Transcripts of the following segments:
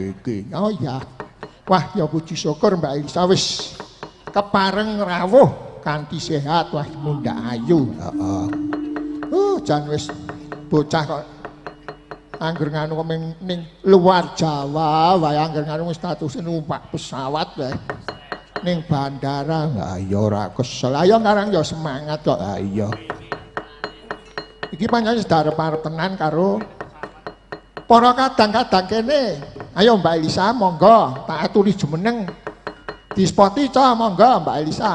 iki. Oh iya. Wah, ya puji syukur Mbak Elisa wis kepareng rawuh kanthi sehat wah mundak ayu. Heeh. Jan wis bocah kok angger nganu ning luar Jawa wae angger nganu status numpak pesawat wae ning bandara. Lah ya ora kesel. Ayo ngarang ya semangat kok. Ha iya. Iki pancen sedharep-arep tenan karo para kadang-kadang kene. Ayo Mbak Elisa monggo tak aturi jumeneng. Dispoti ca monggo Mbak Elisa.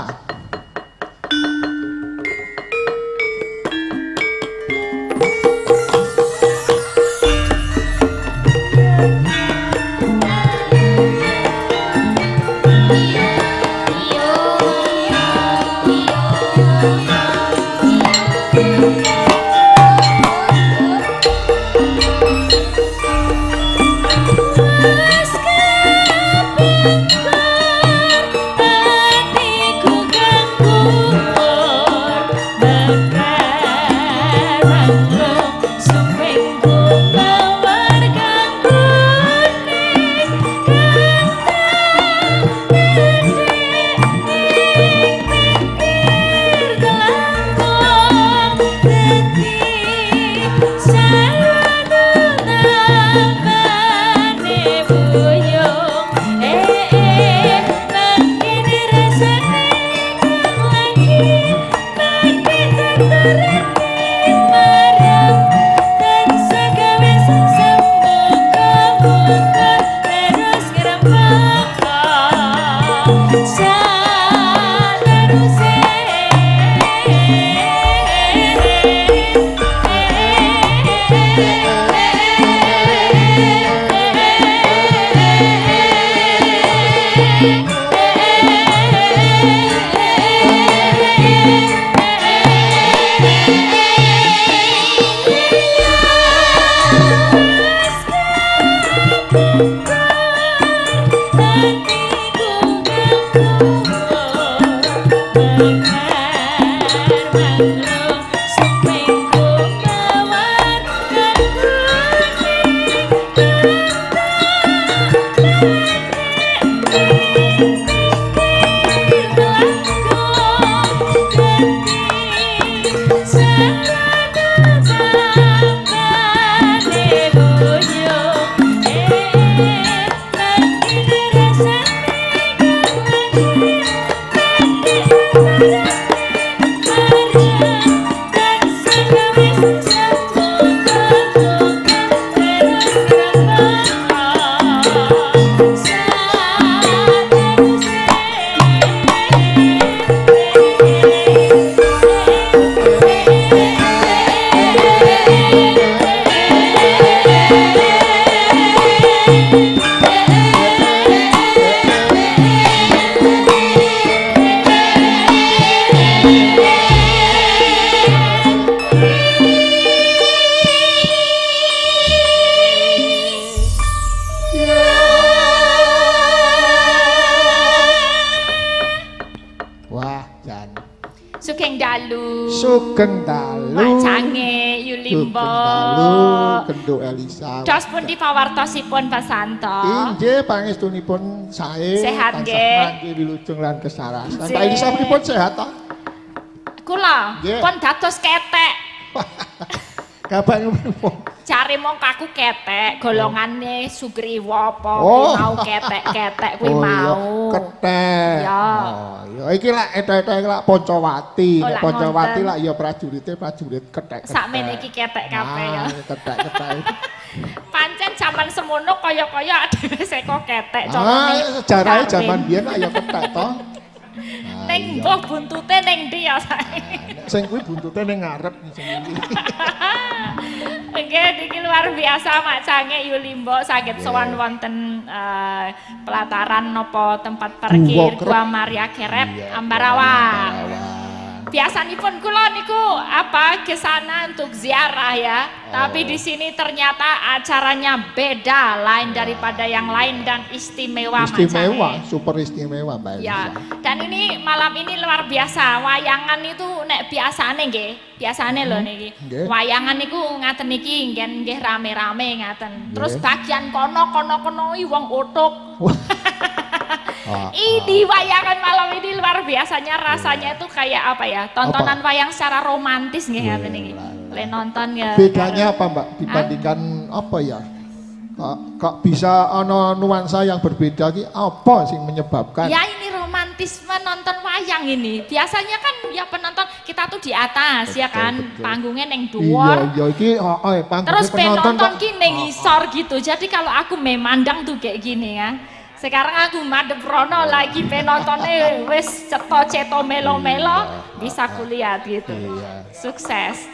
Sugeng dalu Macange Yulimbo Kenduk Elisa. Dos pundi pawartosipun Basanto? Inggih pangestunipun sae. Sehat nggih. Mangke wilujeng lan kesarasan. Pak Elisa pripun sehat to? Kula pun dados ketek. Kapan pripun? Cari mong kaku ketek, golongane Sugriwa apa mau ketek-ketek kuwi mau. Ketek. Ya. Oh, ya iki lak etek-etek lak Pancawati. Oh, Pancawati lak ya prajurit ketek-ketek. Sakmene iki ketek kabeh ya. Ketek-ketek. Pancen jaman semono kaya-kaya dhewe seko ketek Sejarahe jaman biyen lak ya ketek to. Ning mbuh buntute ning ndi ya sae. Sing kuwi buntute ning ngarep sing iki. Nggih niki luar biasa Macange Yulimbo saged sowan wonten pelataran napa tempat parkir Gua Maria Kerep Ambarawa. biasanipun kula niku ke sana untuk ziarah ya. Tapi di sini ternyata acaranya beda, lain daripada yang lain dan istimewa Istimewa, macamnya. super istimewa Mbak Elisa. Ya, dan ini malam ini luar biasa. Wayangan itu nek biasane nggih, biasane lho niki. Nggih. Wayangan niku ngaten niki nggih rame-rame ngaten. Terus Nggih. bagian kono wong utuk. Ah, Ini wayangan malam ini luar biasanya, rasanya itu kayak apa ya? Tontonan wayang secara romantis nggih ngaten niki. Le nonton ya. bedanya apa Mbak dibandingkan apa ya? Kok bisa ono nuansa yang berbeda ki apa sih menyebabkan? Ya ini romantisme nonton wayang ini. Biasanya kan ya penonton kita tuh di atas ya kan, betul. panggungnya neng Iya, dhuwur. iya iki panggungnya Terus penonton kok- ki neng ngisor gitu. Jadi kalau aku memandang tuh kayak gini ya. Sekarang aku madep rono lagi penontonnya wis ceto melo-melo bisa kulihat gitu. Iya. Sukses.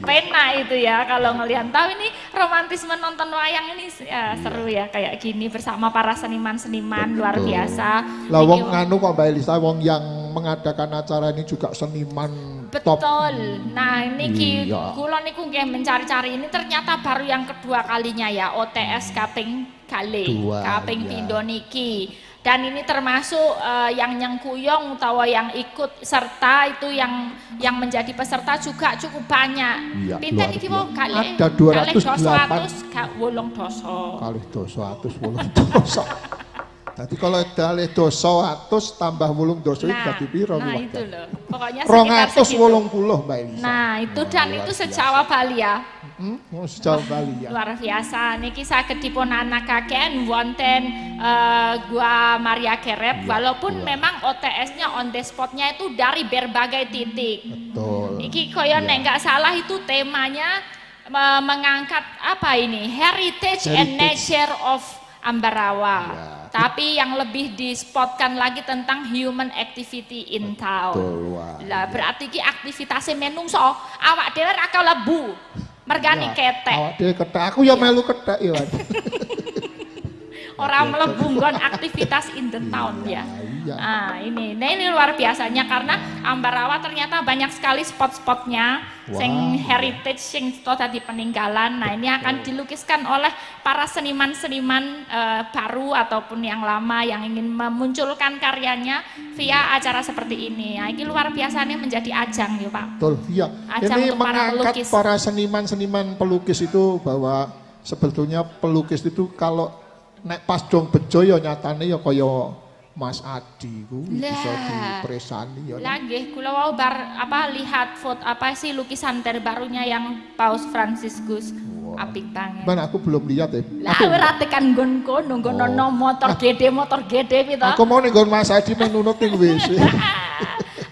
Pena itu ya kalau ngelihat. Tahu ini romantisme nonton wayang ini ya, seru ya kayak gini bersama para seniman-seniman luar Betul. biasa. Lah Niki- wong nganu kok Mbak Elisa wong yang mengadakan acara ini juga seniman top. Betul. Nah, ini Iya. kula niku nggih mencari-cari ini ternyata baru yang kedua kalinya ya OTS kaping kali, Dua, kaping iya. pindho niki. Dan ini termasuk yang nyengkuyung utawa yang ikut serta itu yang menjadi peserta juga cukup banyak. Iya, Pinten luar iki mau biasa. kalih Ada 208. 800 doso. Kalih dosa atus wolung dosa. Jadi kalau dalih dosa atus tambah wolung dosa itu jadi piro nah Mbak? itu loh. Pokoknya sekitar 200 segitu. wolung puluh Mbak Elisa. Nah, itu dan luar itu biasa. sejawa Bali ya. Sejauh Bali ya. Luar biasa niki saged dipun anakaken wonten Gua Maria Kerep walaupun memang OTS-nya on the spot-nya itu dari berbagai titik. Betul. Iki koyo nek nggak salah itu temanya mengangkat apa ini? Heritage and Nature of Ambarawa. Ya. Tapi yang lebih dispotkan lagi tentang human activity in town. Betul, wah. Lah berarti ki aktivitasnya menungso awak dhewe ra kalebu. Mergani ketek. Awak dhewe ketek, aku ya melu ketek ya. Wan. Orang mlebu nggon aktivitas in the town ya. Iya. Nah, ini luar biasanya karena Ambarawa ternyata banyak sekali spot-spotnya sing heritage sing tadi peninggalan. Nah, ini akan dilukiskan oleh para seniman-seniman baru ataupun yang lama yang ingin memunculkan karyanya via acara seperti ini. Nah, ini luar biasanya menjadi ajang ya, Pak. Betul, iya. Ajang Ini untuk para mengangkat pelukis. para seniman-seniman pelukis itu bahwa sebetulnya pelukis itu kalau nek pas dong bejo ya nyatane ya kaya Mas Adi ku bisa Lah. dipresani ya. Lagi, kula wau lihat foto lukisan terbarunya yang Paus Franciscus. Apik banget. Man aku belum lihat ya. Lah ora tekan nggon kono, nggono motor gede pito. Aku mau nih Mas Adi menunuk ning WC.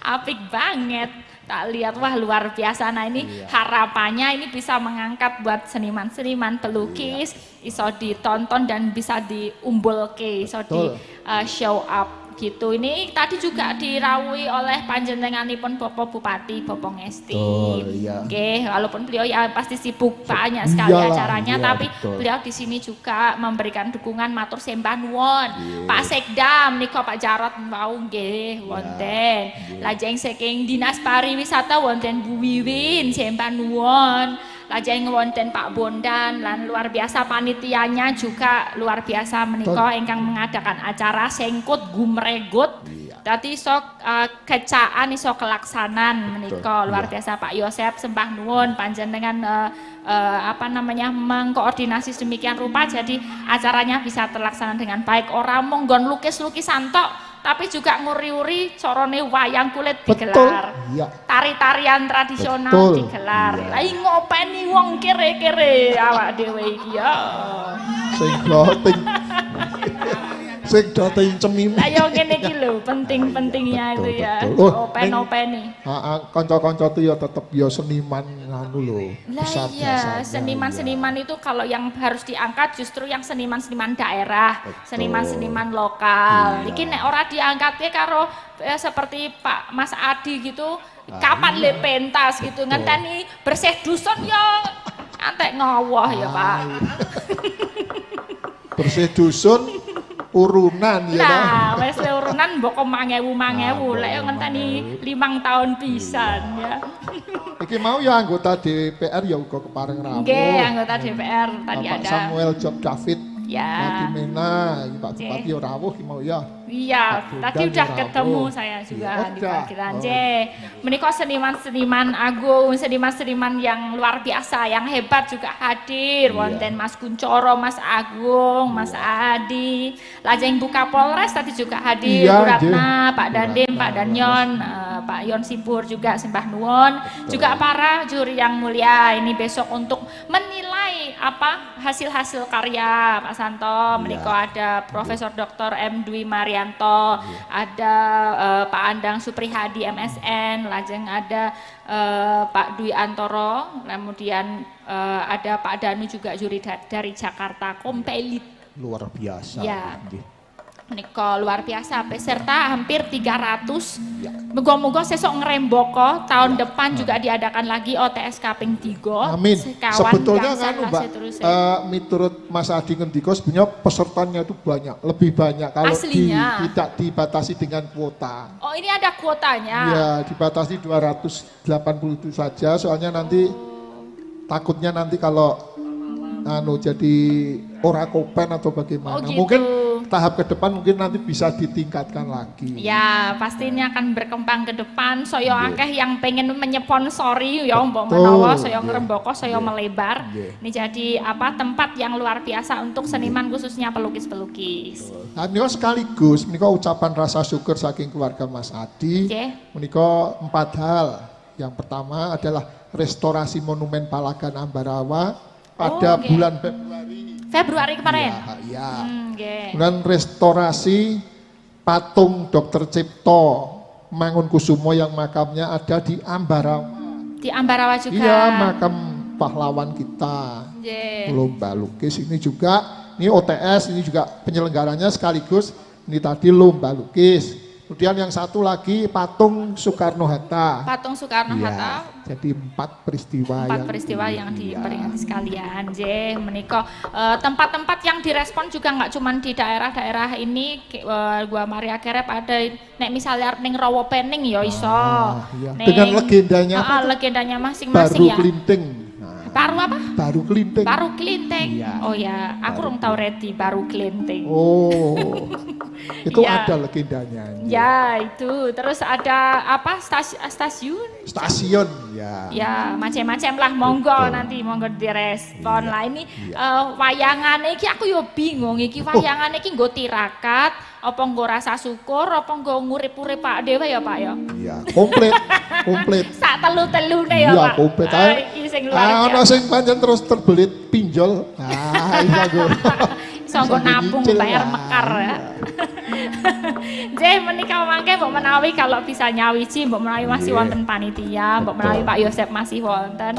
Apik banget. Tak lihat wah luar biasa. Nah ini harapannya ini bisa mengangkat buat seniman-seniman pelukis, iso ditonton dan bisa diumbulke, iso di Betul. show up gitu. Ini tadi juga dirawuhi oleh panjenenganipun Bapak Bupati Bapak Ngesti. Betul, iya. Oke, walaupun beliau ya pasti sibuk banyak sekali Iyalah, acaranya, iya, tapi betul. beliau di sini juga memberikan dukungan matur sembah nuwun. Pak Sekdam nika Pak Jarot mau nggih wonten. Lajeng saking Dinas Pariwisata wonten Bu Wiwin sembah nuwun. Lajeng wonten Pak Bondan lan luar biasa panitianya juga luar biasa menika ingkang mengadakan acara sengkut gumregut. Dadi iso kecaan iso kelaksanan menika luar biasa Pak Yosep sembah nuwun panjenengan mengkoordinasi sedemikian rupa jadi acaranya bisa terlaksana dengan baik. Ora mung nggon lukis-lukisan tok tapi juga nguri-uri corone wayang kulit digelar. Iya. Tari-tarian tradisional Betul. digelar. Lah ngopeni wong kere-kere awak dhewe iki ya. Sing doting. Sing doting cemim. Lah yo ngene iki lho, penting-pentingnya Betul, itu ya. betul. Oh, Open-openi. Heeh, kanca-kanca tuh ya tetep ya seniman anu lho. Lah iya, seniman-seniman itu kalau yang harus diangkat justru yang seniman-seniman daerah, seniman-seniman lokal. Iki nek ora diangkatnya karo seperti Pak Mas Adi gitu, kapan le pentas gitu ngenteni bersih dusun ya antek ngowoh ya Pak. Bersih dusun urunan ya. Nah, wes le turunan mbok 5.000 lek ngenteni 5 tahun pisan ya. Iki mau ya anggota DPR ya uga kepareng rawuh. Nggih, anggota DPR tadi Bapak ada. Samuel Job David. Ya. Lagi Mena, Pak Bupati ya rawuh iki mau ya. Iya, Pak tadi Bondan udah ya ketemu rawuh. saya juga Iya, di udah. parkiran Oh. J. Menika seniman-seniman agung, seniman-seniman yang luar biasa, yang hebat juga hadir. Iya. Wonten Mas Kuncoro, Mas Agung, Mas Adi. Lajeng Buka Polres tadi juga hadir. Iya, Bu Ratna, J. Pak Dandim, Ratna, Pak Danyon, Pak Yon Sibur juga sembah nuwun. Juga para juri yang mulia ini besok untuk menilai apa hasil-hasil karya Pak Santo. Menika ada Profesor Dr. M. Dwi Marianto, ada Pak Andang Suprihadi MSN, lajeng ada Pak Dwi Antoro, kemudian ada Pak Danu juga juri dari Jakarta Kompelit. Luar biasa. Ya. Nggih. Menika luar biasa, peserta hampir 300. Ya. Moga-moga sesok ngremboko tahun depan juga diadakan lagi OTS kaping 3. Amin. Sekawan Sebetulnya gangsal kan lah Mbak, seterusnya. miturut Mas Adi ngendika sebenarnya pesertanya itu banyak, lebih banyak kalau Aslinya. tidak dibatasi dengan kuota. Oh, ini ada kuotanya. Ya, dibatasi 280 itu saja, soalnya nanti takutnya nanti kalau jadi ora kopen atau bagaimana. Oh, gitu. Mungkin tahap ke depan mungkin nanti bisa ditingkatkan lagi. Ya, pastinya akan berkembang ke depan. Saya akeh yang pengen menyponsori ya mbok Betul, menawa saya nggih. ngrembaka, saya melebar. Nggih. Ini jadi apa tempat yang luar biasa untuk seniman khususnya pelukis-pelukis. Nah, menika sekaligus menika ucapan rasa syukur saking keluarga Mas Adi. Nggih. Menika 4 hal. Yang pertama adalah restorasi Monumen Palagan Ambarawa pada nggih. bulan Februari kemarin. Ya. Nggih. Kemudian restorasi patung Dr. Cipto Mangunkusumo yang makamnya ada di Ambarawa. Di Ambarawa juga. Iya, makam pahlawan kita. Nggih. Lomba lukis ini juga, ini OTS ini juga penyelenggaranya sekaligus ini tadi lomba lukis. Kemudian yang satu lagi patung Soekarno-Hatta. Patung Soekarno-Hatta. Ya, jadi 4 peristiwa. 4 peristiwa yang diperingati sekalian. J, menika tempat-tempat yang direspon juga nggak cuma di daerah-daerah ini. Gua Maria Kerep ada nek misalnya ning Rawopening ya iso. Iya. Ning- Dengan legendanya apa tuh? legendanya masing-masing Baru ya. Kelinting. Nah, Baru apa? Baru Kelinting. Baru Klinting. Iya. Oh ya, aku rung tau ready Baru Klinting. Oh, itu Iya. ada legendanya. Ya, itu. Terus ada apa? Stasiun? Stasiun, ya. Ya, macam-macam lah. Monggo nanti monggo direspon lah ini wayangane iki aku yo bingung iki wayangane iki nggo tirakat apa nggo rasa syukur apa nggo ngurip-urip Pak Dewa ya Pak ya. Iya, komplit, komplit. Sak telu-telune ya Iya, Pak. komplit Ah, ae. iki sing luar Ono biasa. sing pancen terus terbelit pinjol. Iya go. Iso nggo nabung bayar mekar ya. Jadi menikah mangke mbok menawi kalau bisa nyawiji mbok menawi masih wonten panitia, mbok menawi Pak Yosep masih wonten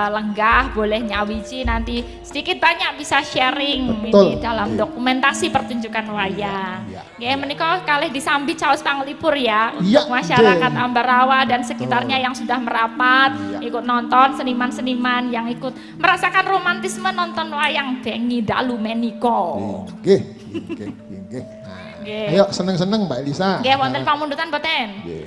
lenggah boleh nyawiji nanti sedikit banyak bisa sharing Betul. ini dalam dokumentasi pertunjukan wayang. Iya. Nggih menika kalih disambi caos panglipur ya Iya, untuk masyarakat nggih. Ambarawa dan sekitarnya yang sudah merapat Iya. ikut nonton seniman-seniman yang ikut merasakan romantisme nonton wayang bengi dalu meniko. Nggih, nggih, nggih. Nah, Nggih. ayo seneng-seneng Mbak Elisa. Nggih wonten pamundutan boten? Nggih.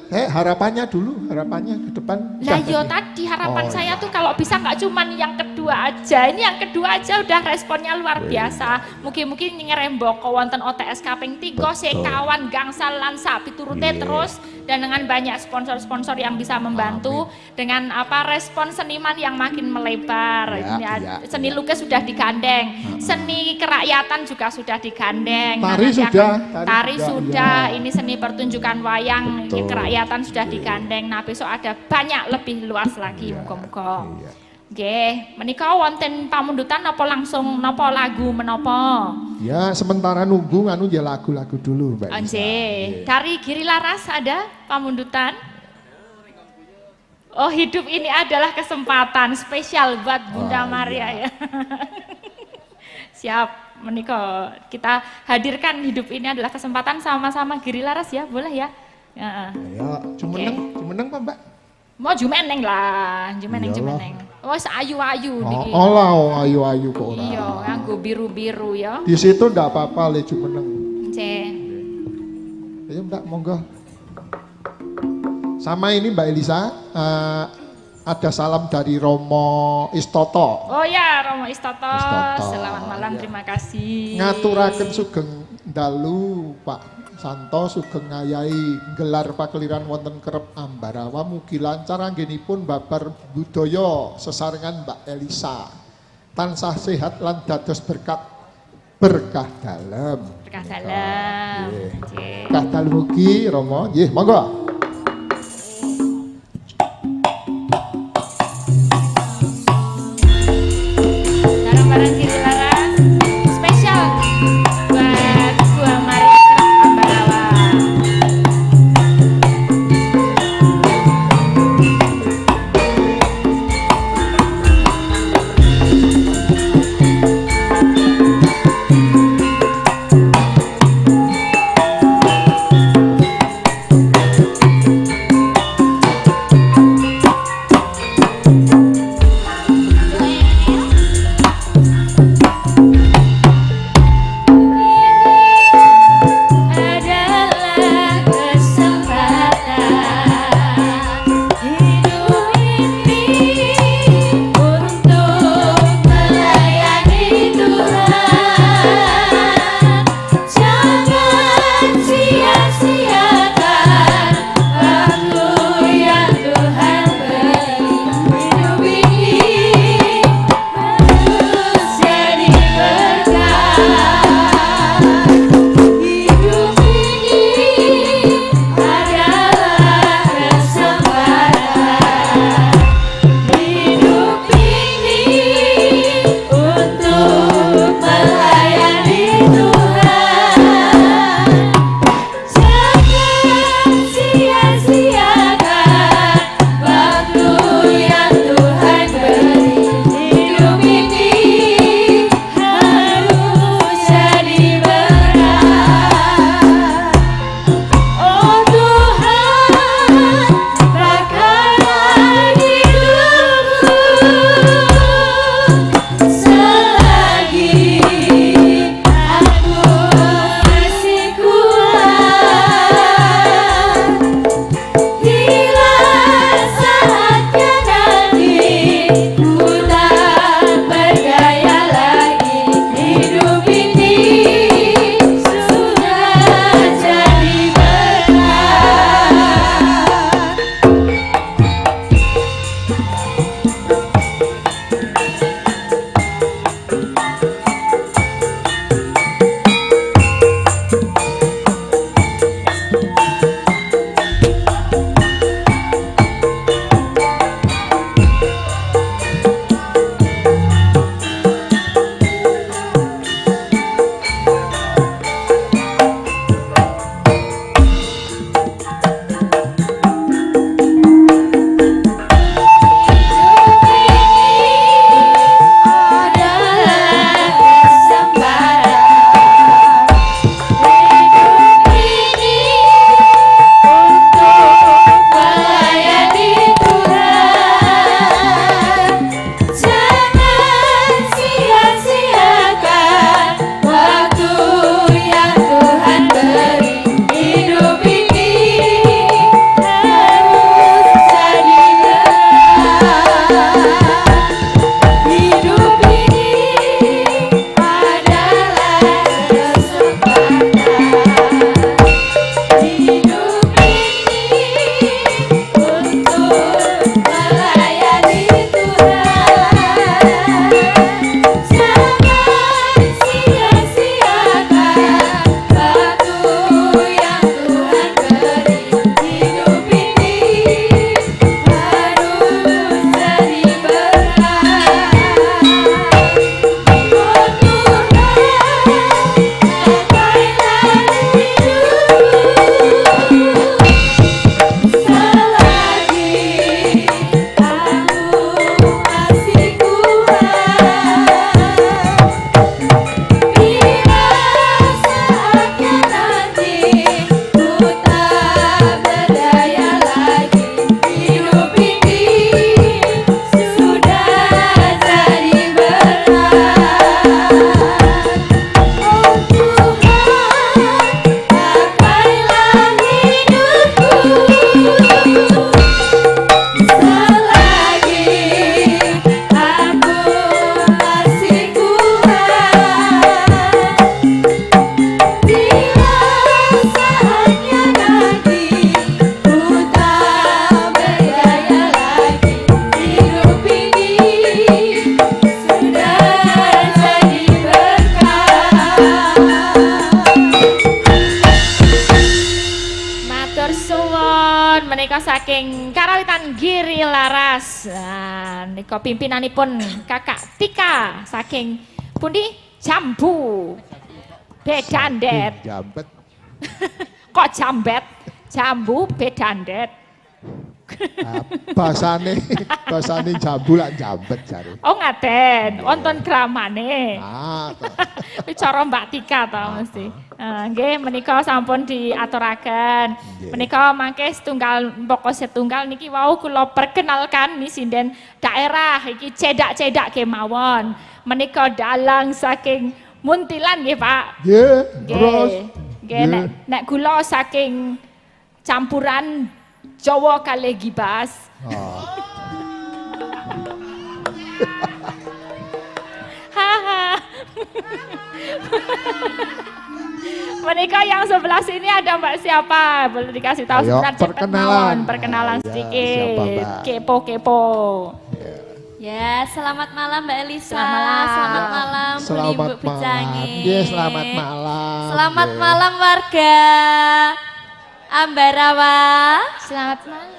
Harapannya dulu, harapannya ke depan. Lah Udah yo tadi. tadi harapan Oh, saya iya. tuh kalau bisa nggak cuman yang kedua aja. Ini yang kedua aja udah responnya luar biasa. Mungkin-mungkin ngerembok wonten OTS kaping 3 sekawan gangsal lan sapi turute Iya. terus dan dengan banyak sponsor-sponsor yang bisa membantu dengan apa respon seniman yang makin melebar. Iya, Ini iya, seni lukis sudah digandeng, seni kerakyatan juga sudah digandeng. Tari Nanti sudah, akan- tari tari juga, sudah. iya. Ini seni pertunjukan wayang Betul. kerakyatan sudah digandeng. Nah, besok ada banyak lebih luas lagi Iya, muga-muga. iya. Nggih, menika wonten pamundutan napa langsung napa lagu menapa? Ya, sementara nunggu nganu ya lagu-lagu dulu Mbak Elisa. Nggih. Dari Giri Laras ada pamundutan? Oh, hidup ini adalah kesempatan spesial buat Bunda Wah, Maria iya. ya. Siap, menika kita hadirkan hidup ini adalah kesempatan sama-sama Giri Laras ya, boleh ya? Heeh. Ya, jumeneng Pak Mbak. Mau jumeneng lah, jumeneng. Iyalah. Oh, ayu-ayu niki. Oh, ayu-ayu kok ora. Iya, nganggo biru-biru ya. Di situ ndak apa-apa le jumeneng. Nggih. enggak, monggo. Sama ini Mbak Elisa, ada salam dari Romo Istoto. Oh ya, Romo Istoto. Istoto. Selamat malam, Ya. terima kasih. Ngaturaken sugeng dalu Pak Santo sugeng ngayahi gelar pakeliran wonten kerep Ambarawa mugi lancar anggenipun babar budaya sesarengan Mbak Elisa. Tansah sehat lan dados berkah dalem. Berkah dalam. Nggih. Nggih. Berkah dalem mugi Romo. Nggih, monggo. Barang-barang dilarang spesial buat gua Mari Kerap Ambarawa. saking Karawitan Giri Laras. Nah, nika pimpinanipun Kakak Tika saking pundi Jambu. Bedandet. Jambet. Kok jambet? Jambu bedandet. Bahasane jambu lan jambet jare. Oh ngaten, wonten gramane. Ah, Bicara Mbak Tika to mesti. Nggih menika sampun diaturaken. Menika mangke setunggal pokok setunggal niki wau kula perkenalkan nih sinden daerah iki cedak-cedak kemawon. Menika dalang saking Muntilan nggih Pak. Nggih, terus. Nggih nek kula saking campuran Jawa kali Gibas. Oh. Haha. Menikah yang sebelah sini ada Mbak siapa? Boleh dikasih tahu Ayo, sebentar perkenalan Ya, sedikit. siapa, Mbak? Kepo. Ya, selamat malam Mbak Elisa. Selamat malam. Selamat malam Bu Selamat Ibu malam. Pecangi. Nggih, selamat malam. Selamat Nggih. malam warga Ambarawa. Selamat malam.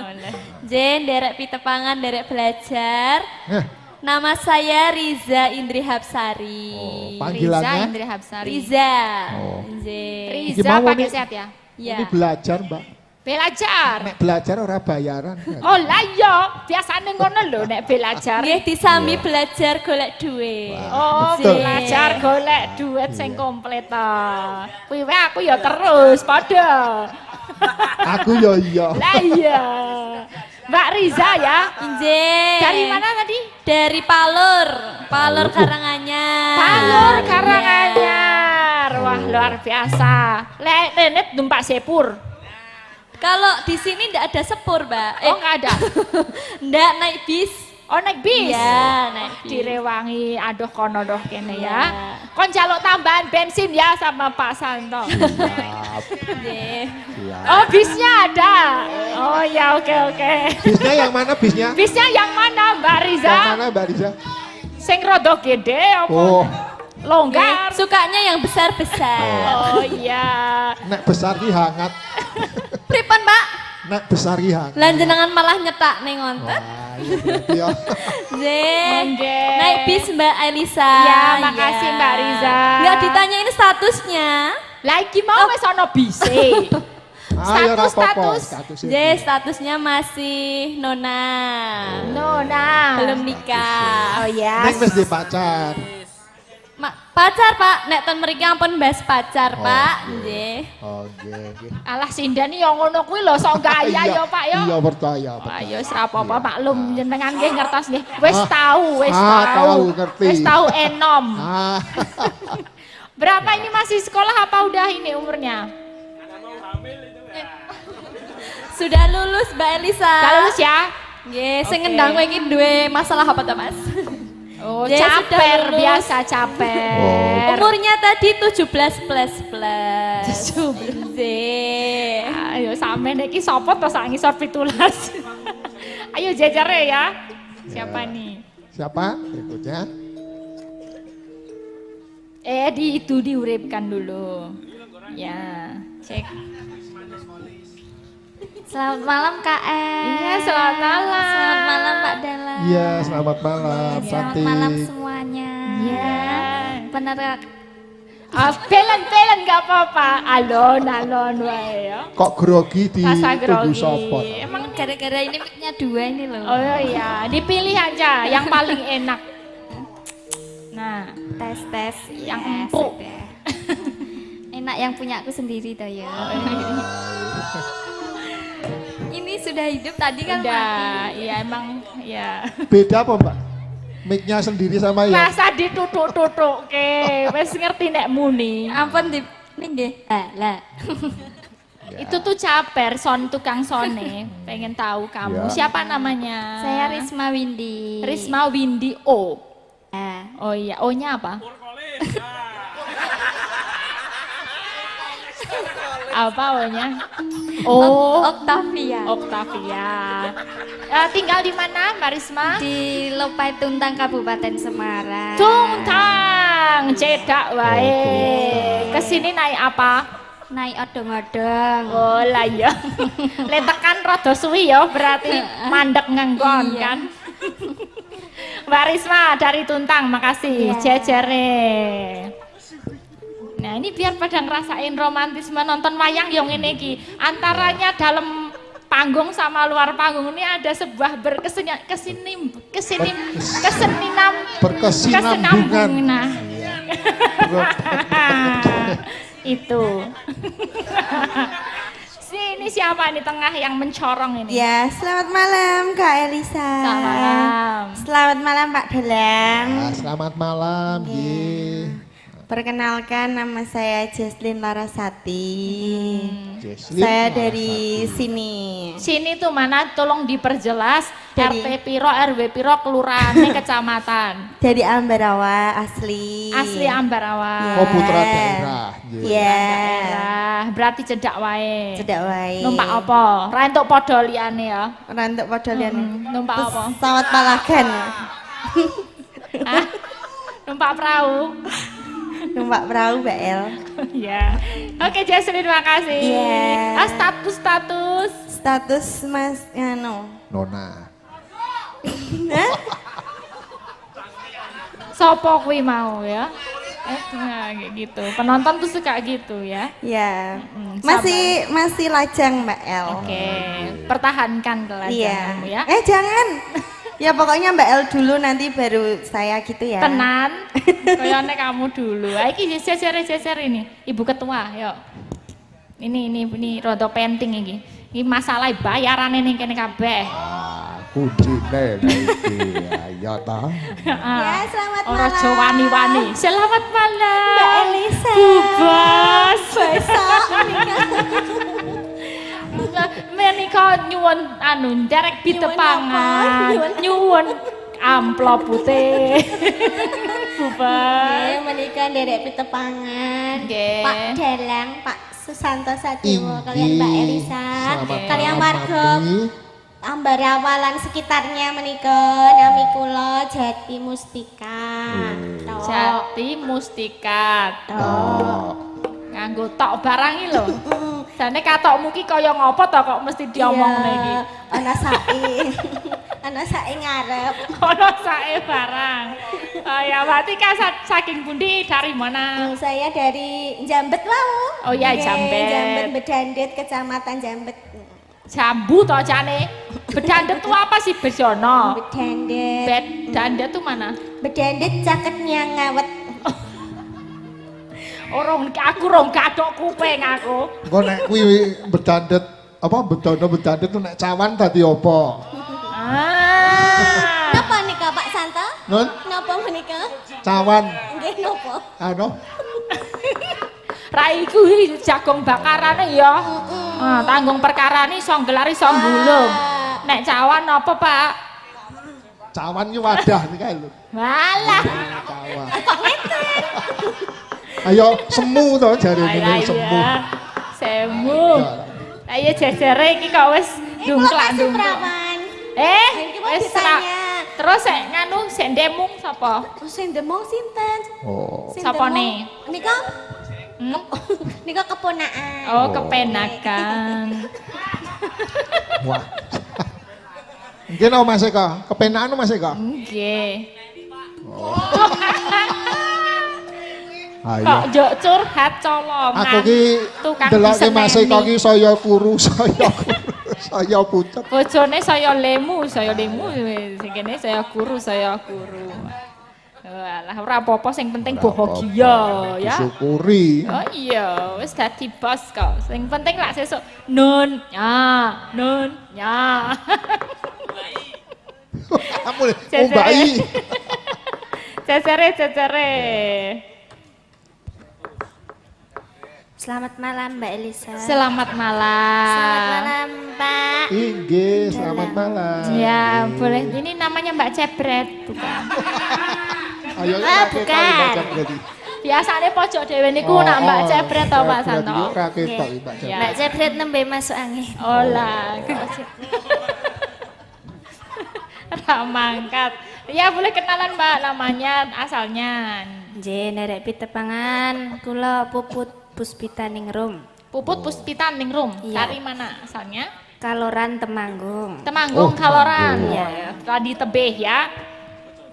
Oleh. Jen, derek pitepangan, derek belajar. Heh, Nama saya Riza Indri Hapsari. Oh, panggilannya? Riza Indri Hapsari. Riza. Oh. Jen. Riza Gimana pakai nih? sehat ya? Ya. Ini belajar, Mbak. Belajar. Nek belajar ora bayaran. Kan? Oh lah iya, biasanya ngono lho nek belajar. Nggih disami belajar golek duit. Oh, Betul. belajar golek duit sing komplit to. Kuwi wae aku ya terus padha. Aku ya iya. Lah iya. Mbak Riza ya. Jen. Dari mana tadi? Dari Palur. Palur Karanganyar. Palur Karanganyar. Wah, luar biasa. Lek tenet numpak sepur. Kalau di sini ndak ada sepur, Mbak. Oh, enggak ada. Ndak naik bis. Oh, naik bis. Iya, naik bis. Direwangi aduh kono doh kene ya. Iya. Kon jaluk tambahan bensin ya sama Pak Santo. Siap. Nggih. Siap. Oh, bisnya ada. Oh ya, oke. Bisnya yang mana bisnya? Bisnya yang mana Mbak Riza? Yang mana Mbak Riza? Sing rada gede apa? Oh, Longgar. Sukanya yang besar-besar. Oh iya. nek besar ki hangat. Pripun, Pak? Nek besar ki hangat. Lan jenengan malah nyetak ning ngonten. Wah, iya berarti ya. Nggih. Nggih. Naik bis Mbak Elisa. Ya, makasih Mbak Riza. Enggak ditanyain statusnya. Lah iki mau wis ana bise. Ayo ora apa-apa. Status. Nggih, statusnya masih nona. Nona. Belum nikah. Oh ya. Nek wis di pacar. Pacar, Pak. Nek ten mriki ampun bahas pacar, Oh, Pak. nggih. Nggih. Oh, nggih. Alah sindani ya ngono kuwi lho sok gaya ya Pak ya. Iya percaya. Ayo ora apa-apa maklum jenengan nggih ngertos nggih. Wis tahu, wis tahu, tahu. ngerti. Wis tahu enom. Ah, Berapa ini masih sekolah apa udah ini umurnya? Sudah lulus, Mbak Elisa. Gak lulus ya? Nggih, sing Oke. ngendang kowe iki duwe masalah apa to, Mas? Oh, Ya, sudah caper lulus. biasa caper. Umurnya tadi 17 plus. Nggih. Ayo sampean iki sapa to sak ngisor 17. Ayo jejere ya. Siapa nih? siapa berikutnya? Itu diuripkan dulu. Ya, cek. Selamat malam Kak Iya, selamat malam. Selamat malam Pak Dala. Iya, selamat malam. Selamat Cantik. malam semuanya. Iya. Benar Pelen gak apa-apa. Alon wae ya. Kok grogi di Rasa tubuh grogi. sopot? Emang gara-gara ini mic-nya 2 ini loh. oh iya, dipilih aja yang paling enak. Nah, Tes yang Yes, empuk. udah. Enak yang punya aku sendiri toh ya. Ini sudah hidup tadi kan udah, mati. iya emang ya. Beda apa Mbak? Mic-nya sendiri sama ya? Masa ditutuk-tutuk ke, wes ngerti nek muni. Ampun di ini nggih. Lah. Itu tuh caper, tukang sone. Pengen tahu kamu. Ya. Siapa namanya? Saya Risma Windy. Risma Windy O. Ah. Oh iya, O-nya apa? Apa O-nya? Oh, Octavia. Octavia. Tinggal di mana, Mbak Risma? Di Lopai Tuntang Kabupaten Semarang. Tungtang, cedak wae. Kesini naik apa? naik odong-odong. Oh lah ya. Lek tekan rada suwi ya berarti mandek ngangkon kan. Mbak Risma dari Tuntang, makasih. Jejere. Nah, ini biar pada ngerasain romantisme nonton wayang yang ini ki. Antaranya dalam panggung sama luar panggung ini ada sebuah kesinambungan. Itu. Ini siapa ini tengah yang mencorong ini? Ya, selamat malam Kak Elisa. Selamat malam. Selamat malam Pak Dalang. Ya, selamat malam. Ye. Perkenalkan, nama saya Jesslyn Larasati. Jesslyn Saya Larasati. dari sini. Sini tuh mana? Tolong diperjelas. Dari- RT Piro, RW Piro, kelurahannya kecamatan. Dari Ambarawa asli. Asli Ambarawa. Oh, putra daerah. Ye. Ya. Daerah. Berarti cedak wae. Cedak wae. Numpak apa? Ra entuk padha liyane ya. Rantuk padolian. Numpak apa? Pesawat Palagan. Hah? Numpak perahu. Numpak perahu Mbak El. Ya. Oke, Jesslyn, makasih. Iya. Status. Status Mas Nona. Sopo kuwi mau ya? Nah, kayak gitu. Penonton tuh suka gitu ya. Ya. Mm, Masih lajang Mbak El. Oke, pertahankan kelajanganmu ya. Jangan. Ya pokoknya Mbak El dulu nanti baru saya gitu ya. Tenan, kayaknya kamu dulu. Iki jeser ini, Ibu Ketua, yuk. Ini rodo penting ini. Ini masalah bayaran ini kene kabeh. Kuncine iki. Ya ta. Ya, selamat Ora malam. aja wani-wani. Selamat malam. Mbak Elisa. Bubas. Besok Menika nyuwun nderek pitepangan. Nyuwun amplop putih. Bubas. menikah derek pitepangan. Nggih. Pak Dalang, Pak Susanto Sadewo, kalian Inggih. Mbak Elisa, Selamat kalian malam, warga Mami. Ambarawa lan sekitarnya menikah. Nami kula Jati Mustika. Tok. Jati Mustika. Tok. Nganggo tok barang iki lho. Jane katokmu ki kaya ngopo to kok mesti diomongne iki. Iya, ana sae. Ana sae ngarep. Ono sae barang. Oh ya, berarti saking pundi dari mana? Saya dari Jambet mau. Oh iya, Nggih, Jambet. Jambet Bedandet, Kecamatan Jambet. Jambu to jane. Bedandet tuh apa sih Bejono? Bedandet. Bedandet tuh mana? Bedandet caketnya ngawet. Aku rong gathok kuping aku. Engko nek kuwi bedandet apa bedono tuh nek cawan dadi apa? Ah. Napa nika Pak Santo? Nun, Napa menika? cawan. Nggih napa? Anu, Raiku jagung bakarane ya. Tanggung perkara nih song gelar iso gulung. Nek cawan apa, Pak? cawan ki wadah iki kae lho. Walah. Cawan. Ayo semu to jarene Alah, semu. iya. Semu. Lah iya jejere iki kok wis dungklak-dungklak. Prawan. Iki mau Wis ditanya. terus sik nganu sik ndemung sapa? Sing demong sinten? Oh. Sing Sapa demong? nih? Nika Hmm? nika keponakan. Oh, kepenakan. Wah. Nggih no Mas Eko, kepenakan Mas Eko. Nggih. Ayo. Kok njok curhat colongan. Aku ki tukang deloke Mas diseneni. Eko ki saya kuru, saya pucet. Bojone saya lemu sing kene saya guru. Walah ora apa-apa sing penting bahagia ya. Disyukuri. Oh iya, wis dadi bos kok. Sing penting lak sesuk nun ya. Kamu bayi. Cecere. Selamat malam Mbak Elisa. Selamat malam. Selamat malam Pak. Inggih, selamat malam. Ya, boleh. Ini namanya Mbak Cebret, bukan? Ayo bukan. Biasanya pojok dhewe niku nak Mbak Cebret to Pak Santo. Ora ketok Mbak Cebret. Ya. Mbak Jebret nembe masuk angin. Oh lah. Ramangkat. Ya boleh kenalan Mbak namanya asalnya. Nggih, nerek pitepangan kula Puput Puspita Ningrum. Puput Puspita Ningrum. Iya. Dari mana asalnya? Kaloran Temanggung. Temanggung, Oh, Kaloran. Temanggung. Ya, tadi tebeh ya.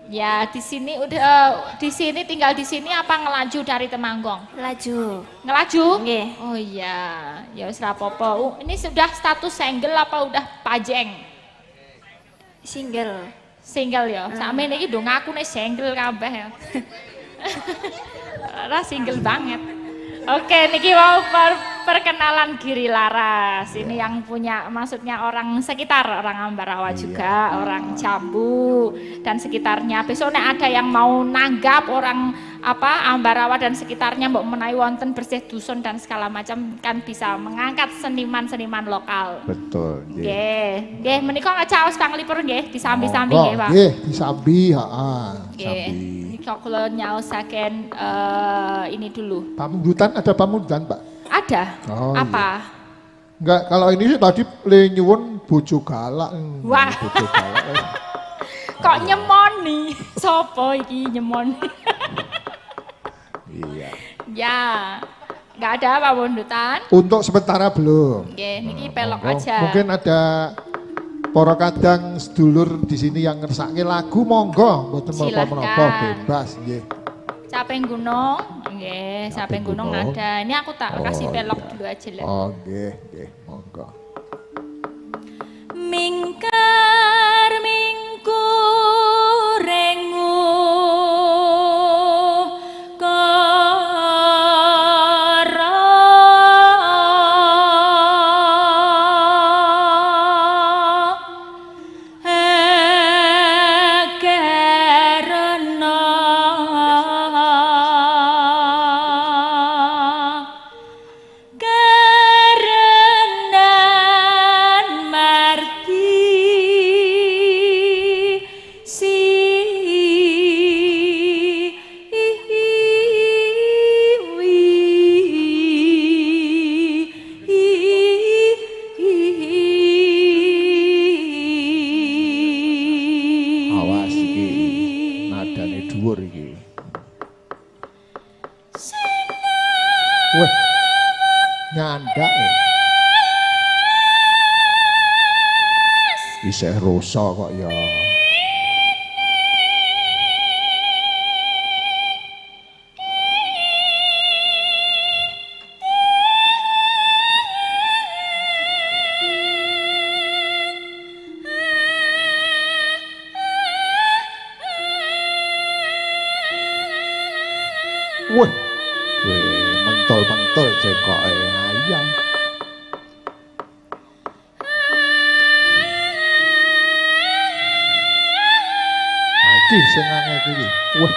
Ya, di sini udah tinggal di sini apa ngelaju dari Temanggung? Laju. Ngelaju? Nggih. Oh iya, ya wis ra apa-apa. Ini sudah status single apa udah pajeng? Single. Single ya. Sakmene iki ndong aku nih single kabeh ya. Ora single banget. Oke, niki mau perkenalan Giri Laras. Ini yang punya maksudnya orang sekitar, orang Ambarawa juga, orang Jambu dan sekitarnya. Besok nek ada yang mau nanggap orang apa Ambarawa dan sekitarnya mbok menawi wonten bersih dusun dan segala macam kan bisa mengangkat seniman-seniman lokal. Betul. Nggih. Nggih, menika ngacaos panglipur nggih, disambi-sambi nggih, Pak. Nggih, disambi, heeh. Nggih. Nika kula nyaosaken ini dulu. Pamundutan ada pamundutan, Pak? Ada. Oh, Apa? Enggak, kalau ini sih tadi le nyuwun bojo galak. Wah. Bojo galak. Kok nyemoni? Sopo iki nyemoni? Iya. Ya. Enggak ada pamundutan. Untuk sementara belum. Nggih, niki pelok Monggo. aja. Mungkin ada para kadang sedulur di sini yang ngersake lagu, monggo, mboten menapa-menapa, Silahkan. bebas nggih. Capeng Gunung, nggih, Capeng Gunung Gunung. ada. Ini aku tak kasih pelok iya. dulu aja lah. Oh, nggih, monggo. Mingkar mingkurengu Awas iki nadane dhuwur iki. Weh. Nyandak ya. Isih rusa kok ya. Wih, mentol-mentol cengkoke ayam. Iki sing angel iki. Wih.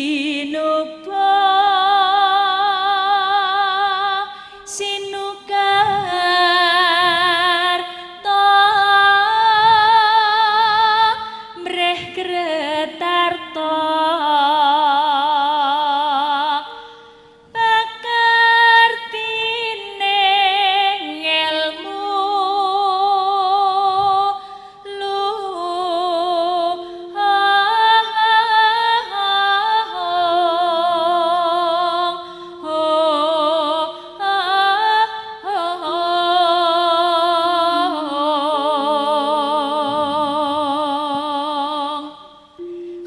Sinupa sinukar ta mreh kretarta pakartine ilmu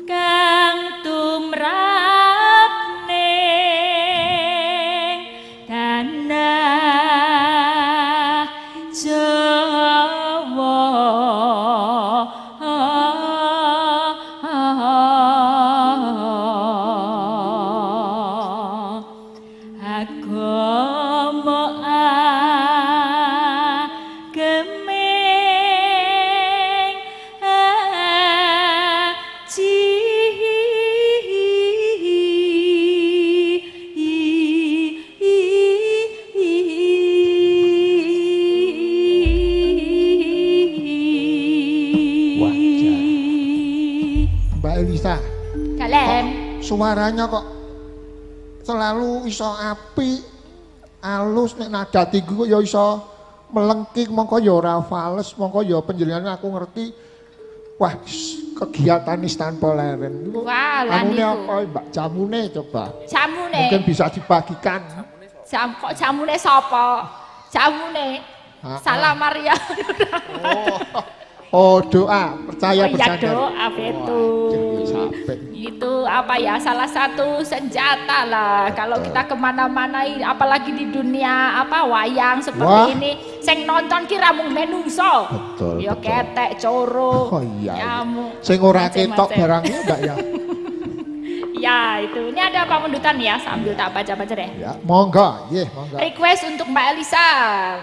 kang tumrap ning tanah Jawa agama agemeng Wajah. Mbak Elisa, Dalem. suaranya kok selalu iso apik, alus nek nada tinggi kok ya iso melengking, mongko ya ora fales, mongko ya panjenengan aku ngerti Wah, kegiatan tanpa leren. Wah, lan Anune iku. apa Mbak jamune coba? Jamune. Mungkin bisa dibagikan. Kok jamune sapa? Jamune. Salam Maria. Oh, doa, percaya Oh iya bercanda. doa betul. Sampai. Itu apa ya salah satu senjata lah kalau kita kemana-mana apalagi di dunia apa wayang seperti Wah. ini sing nonton kira mung menungso Betul, ya betul. ketek coro Oh iya. nyamuk Sing ora macem-macem. ketok barangnya Mbak ya. Ya itu ini ada pamundutan ya sambil tak baca-baca deh. Ya, monggo, nggih, monggo. Request untuk Mbak Elisa,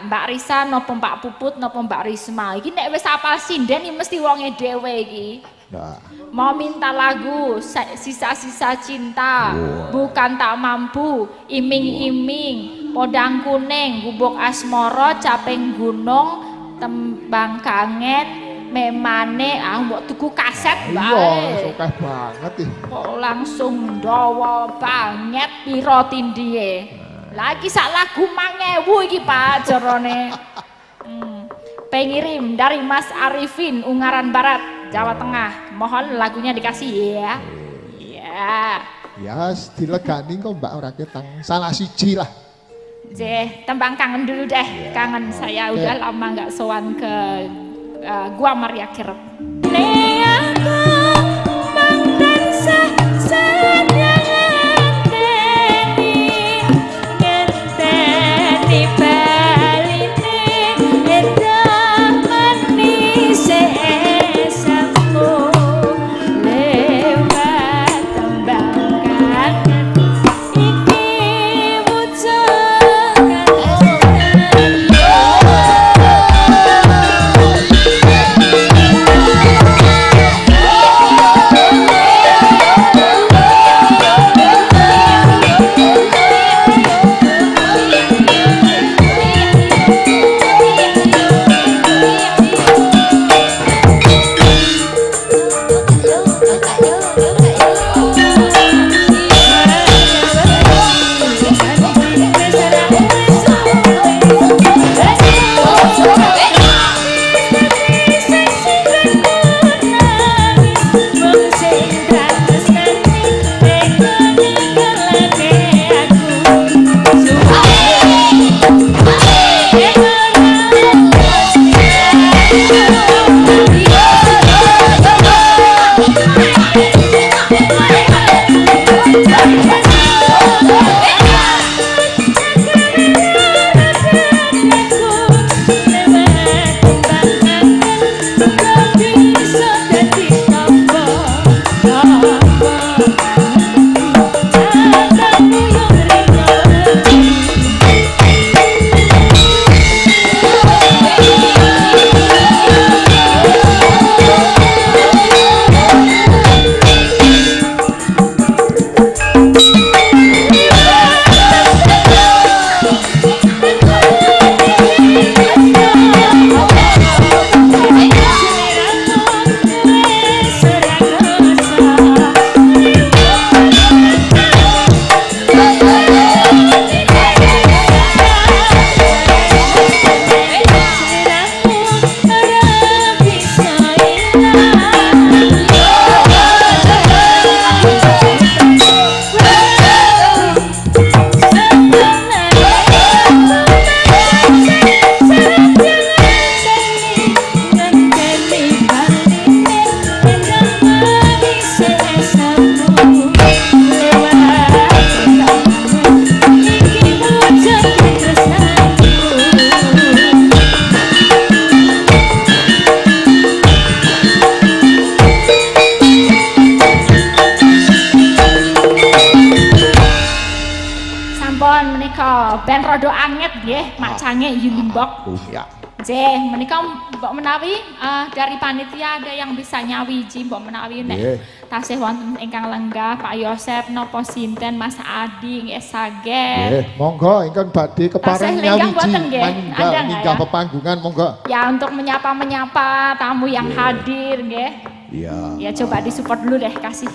Mbak Risa nopo Mbak Puput nopo Mbak Risma. Iki nek wis apal sinden iki mesti wonge dhewe iki. Nah, Mau minta lagu sisa-sisa cinta, bukan tak mampu, iming-iming, podang kuning, gubuk asmoro, caping gunung, tembang kangen, memane, mbok tuku kaset iya, bae. suka banget ih. Kok langsung dawa banget piro tindhihe. Lagi sak lagu 1000 iki Pak jarane. Pengirim dari Mas Arifin Ungaran Barat, Jawa Tengah. Mohon lagunya dikasih ya. Ya. Ya, dilegani kok Mbak ora ketang. Salah siji lah. Tembang kangen dulu deh. Kangen saya udah lama nggak sowan ke Gua Maria Kirep. Ben rodo anget nggih, mak cange Yulimbok. Ya. Nggih, menika mbok menawi dari panitia ada yang bisa nyawiji mbok menawi nek tasih wonten ingkang lenggah Pak Yosep napa sinten Mas Adi nggih saged. Nggih, monggo ingkang badhe kepareng Tasih lenggah nyawiji boten nggih? Ada nggak minggah ya? pepanggungan monggo. Ya untuk menyapa tamu yang hadir nggih. Iya. Ya coba disupport dulu deh kasih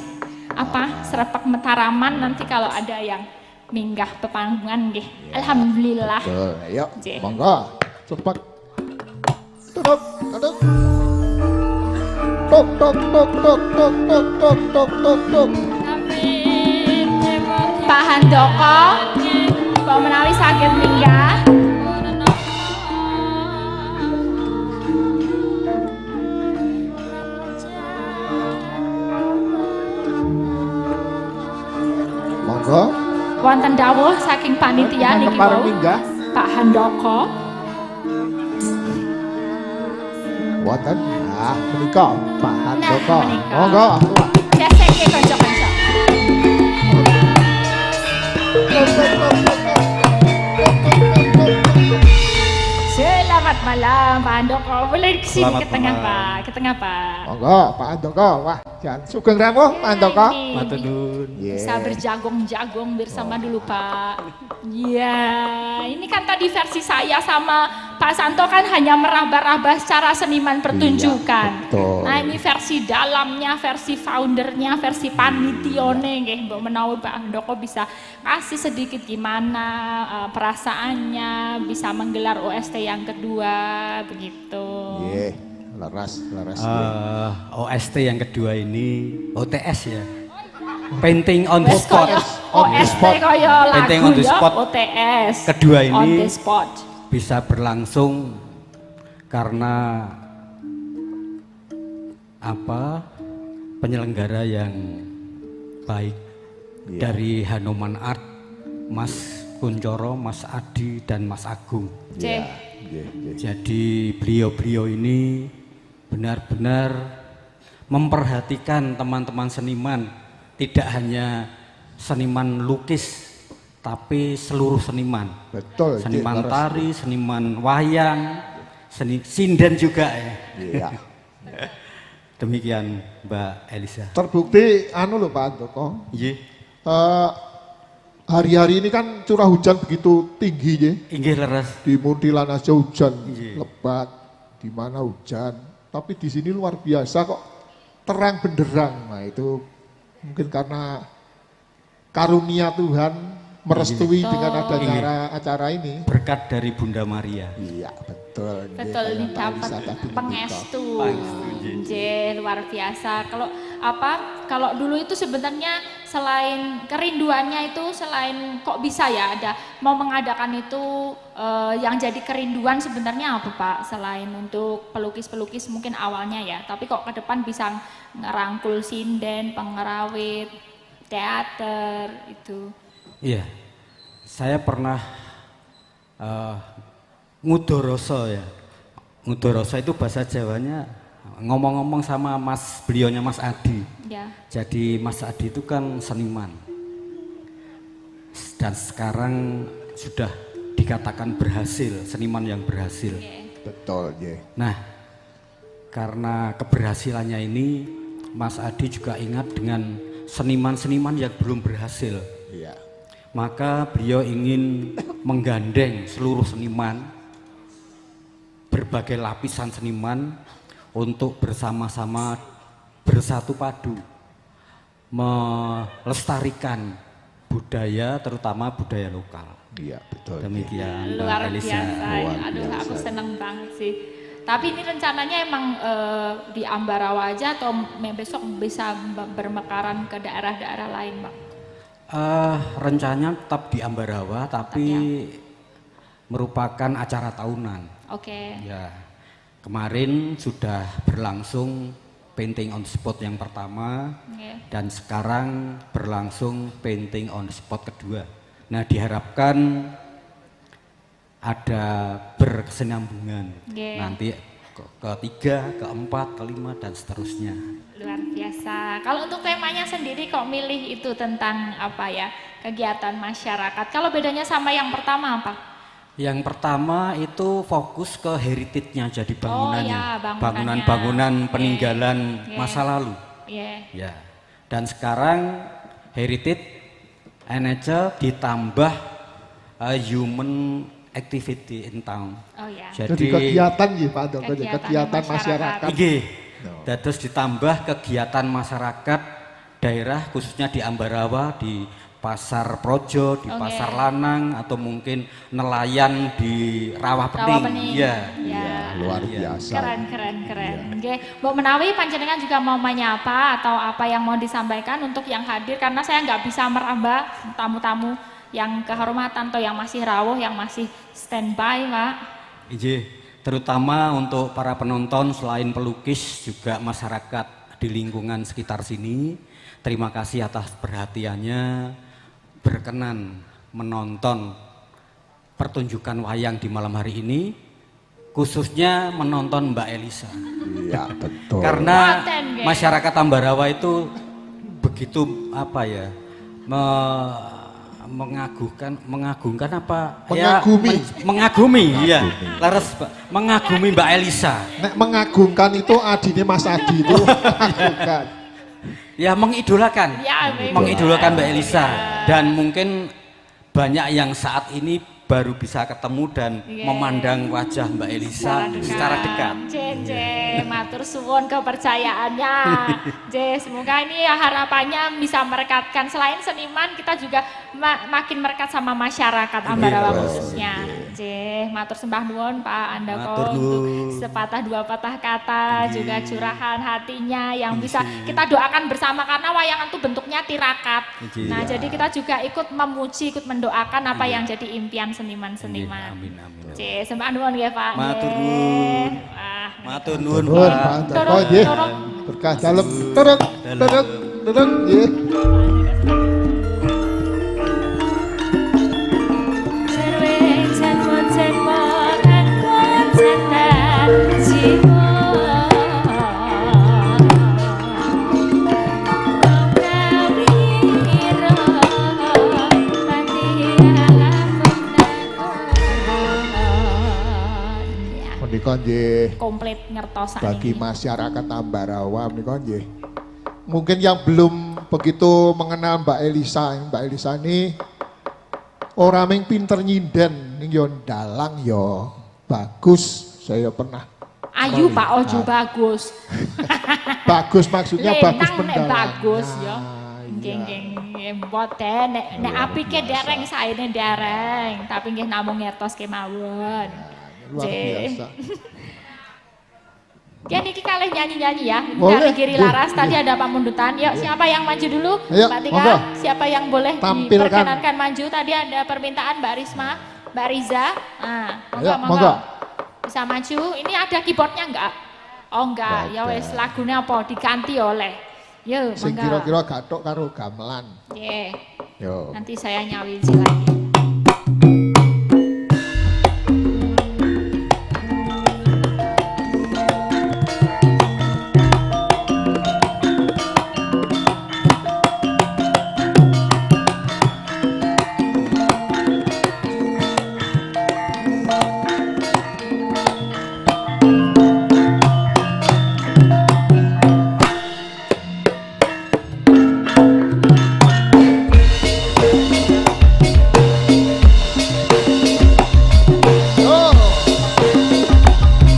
apa serepek Mataraman nanti kalau ada yang minggah pepanggungan nggih. Alhamdulillah. Betul. Ayo, Nggih. monggo. Cepet. Tutup, tutup. Tutup. tuk tuk tuk tuk tuk tuk tuk tuk tuk. Pak Handoko, kok menawi saged minggah. Monggo. Wonten dawuh saking panitia niki Kepareng wau. minggah. Pak Handoko. Wonten. Nah, menika Pak Handoko. menika. Monggo. Geseke kanca-kanca. Selamat malam Pak Handoko. Boleh ke sini Selamat ke tengah malam. Pak, ke tengah Pak. Monggo Pak Handoko. Wah, jan sugeng rawuh Pak Handoko. Ini Matur nuwun. bisa berjagung-jagung bersama dulu Pak. Iya, ini kan tadi versi saya sama Pak Santo kan hanya meraba-raba secara seniman pertunjukan. betul. Nah ini versi dalamnya, versi foundernya, versi panitione, nggih, Mbok menawi Pak Handoko bisa kasih sedikit gimana perasaannya bisa menggelar OST yang kedua begitu. Nggih, leres leres. OST yang kedua ini OTS ya. Painting on the Wes spot. koyo OST kaya Painting lagu on the ya, spot. OTS. Kedua On ini the spot. bisa berlangsung karena apa? Penyelenggara yang baik dari Hanuman Art, Mas Kuncoro, Mas Adi dan Mas Agung. Cih. Nggih, nggih. Jadi beliau-beliau ini benar-benar memperhatikan teman-teman seniman, tidak hanya seniman lukis, tapi seluruh seniman. Betul. Seniman leres. tari, seniman wayang, sinden juga ya. Iya. Demikian Mbak Elisa. Terbukti anu lho Pak Handoko. Nggih. Hari-hari ini kan curah hujan begitu tinggi ya. Inggih leres. Di Muntilan aja hujan Iya. lebat, di mana hujan. Tapi di sini luar biasa kok terang benderang. Nah itu mungkin karena karunia Tuhan merestui Betul. dengan adanya acara ini. Berkat dari Bunda Maria. Iya betul. Betul ini dapat pengestu. Nggih, luar biasa. Kalau dulu itu sebenarnya selain kerinduannya itu selain kok bisa ya ada mau mengadakan itu yang jadi kerinduan sebenarnya apa Pak? Selain untuk pelukis-pelukis mungkin awalnya ya, tapi kok ke depan bisa ngerangkul sinden, pengerawit, teater itu. Iya, saya pernah ngudoroso ya. Ngudoroso itu bahasa Jawanya ngomong-ngomong sama beliaunya Mas Adi. Ya. Jadi Mas Adi itu kan seniman. Dan sekarang sudah dikatakan berhasil, seniman yang berhasil. Betul ya. Nah, karena keberhasilannya ini Mas Adi juga ingat dengan seniman-seniman yang belum berhasil. Iya. Maka beliau ingin menggandeng seluruh seniman, berbagai lapisan seniman untuk bersama-sama bersatu padu melestarikan budaya, terutama budaya lokal. Iya betul. Demikian Luar Mbak Elisa. biasa. Aduh, aku seneng banget sih. Tapi ini rencananya emang di Ambarawa aja atau besok bisa bermekaran ke daerah-daerah lain, Bang? Rencananya tetap di Ambarawa, tapi merupakan acara tahunan. Oke. Ya, kemarin sudah berlangsung painting on the spot yang pertama, dan sekarang berlangsung painting on the spot kedua. Nah, diharapkan ada berkesinambungan nanti ketiga, keempat, kelima dan seterusnya. Luar biasa. Kalau untuk temanya sendiri kok milih itu tentang apa ya, kegiatan masyarakat. Kalau bedanya sama yang pertama apa? Yang pertama itu fokus ke heritage-nya, jadi bangunannya, ya, bangunannya. bangunan-bangunan peninggalan Yeah. masa lalu. Yeah. Ya. Dan sekarang heritage NHL ditambah human activity in town. Oh ya. Jadi kegiatan ya Pak Handoko, kegiatan masyarakat. masyarakat. Nggih. Terus ditambah kegiatan masyarakat daerah khususnya di Ambarawa, di pasar Projo, di pasar Lanang, atau mungkin nelayan di Rawa Pening. Ya. Luar biasa. Keren. Nggih, Mbok menawi panjenengan juga mau menyapa atau apa yang mau disampaikan untuk yang hadir, karena saya nggak bisa merambah tamu-tamu yang kehormatan atau yang masih rawuh, yang masih standby, Pak. Ije, terutama untuk para penonton selain pelukis juga masyarakat di lingkungan sekitar sini. Terima kasih atas perhatiannya, berkenan menonton pertunjukan wayang di malam hari ini, khususnya menonton Mbak Elisa. Iya, betul. Karena masyarakat Ambarawa itu begitu apa ya, mengagungkan apa? Mengagumi. Ya, mengagumi, iya. Laras mengagumi Mbak Elisa. Nek mengagungkan itu adine Mas Adi itu mengagungkan. Ya, mengidolakan. Ya, Mengidolakan Mbak Elisa, dan mungkin banyak yang saat ini baru bisa ketemu dan memandang wajah Mbak Elisa secara dekat. Matur suwun kepercayaannya. Semoga ini ya harapannya bisa merekatkan, selain seniman kita juga makin merekat sama masyarakat Ambarawa khususnya. Matur sembah nuwun Pak Andako untuk sepatah dua patah kata, juga curahan hatinya yang bisa kita doakan bersama, karena wayangan itu bentuknya tirakat. Nah, jadi kita juga ikut memuji, ikut mendoakan apa yang jadi impian seniman-seniman. Amin. Sembah nuwun nggih Pak. Matur nuwun. Matur nuwun Nuwun, Pak. Pak Andako nggih. Berkah dalem. Terus. Nggih. Menika nggih Komplit ngertos bagi masyarakat Ambarawa menika nggih. Mungkin yang belum begitu mengenal Mbak Elisa ini orang yang pinter nyinden, ning yo dalang yo bagus. Saya pernah. Ayu Pak Ojo bagus. Bagus maksudnya bagus Lenang nek pendalangnya. bagus ya. Iya. Nggih mboten nek apike dereng saene dereng, tapi nggih namung ngertos kemawon. Luar biasa. Ya niki kalih nyanyi-nyanyi ya. Boleh. Dari kiri laras tadi ada pamundutan. Yuk siapa yang maju dulu? Ayo, Mbak Tika. monggo. Siapa yang boleh Tampilkan. diperkenankan maju? Tadi ada permintaan Mbak Risma, Mbak Riza. Nah, Ayo, monggo. monggo. Bisa maju. Ini ada keyboardnya enggak? Oh enggak. Ya wes lagunya apa? Diganti oleh. Yo, Sing monggo. kira-kira gathok karo gamelan. Nggih. Yo. Nanti saya nyawiji lagi.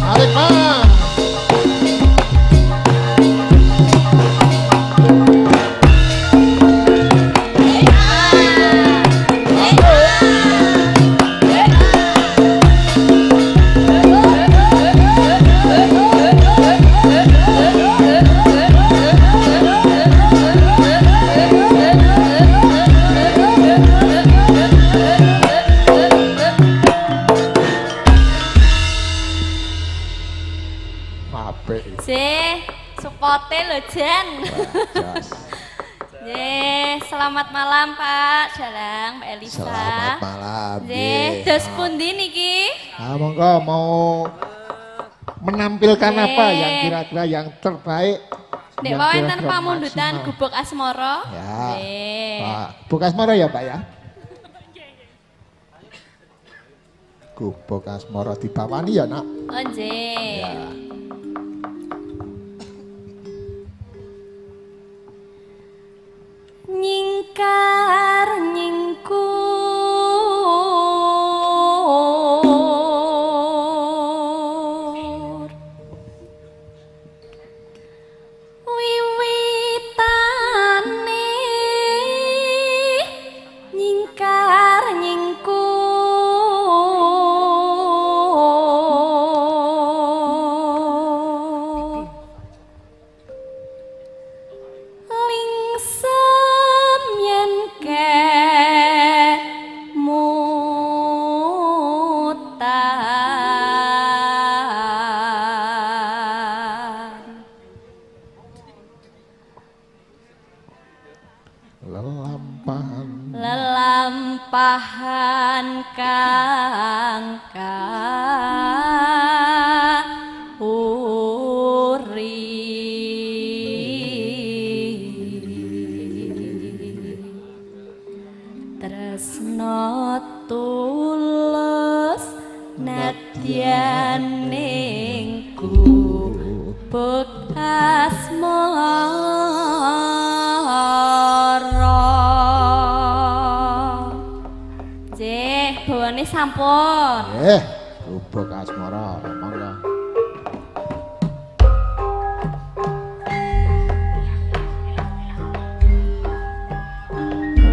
Tarik Mas. Apik. Supporte lho Jan. Jas. Selamat malam Pak Dalang, Mbak Elisa. Selamat malam. Dos pundi niki? Monggo mau menampilkan Nggih. apa yang kira-kira yang terbaik? Nek yang mau enten kira-kira pamundutan maksimal. gubuk asmara. Ya. Nggih. Pak, Gubuk Asmara ya Pak ya? Gubuk Asmara dibawani ya nak? Oh nggih. Ya. Nyingkar nyingkur wiwitane tempahan kang tresno tulus nadyan ningku bekas Jeh, bawane sampun. Gubuk asmara, monggo.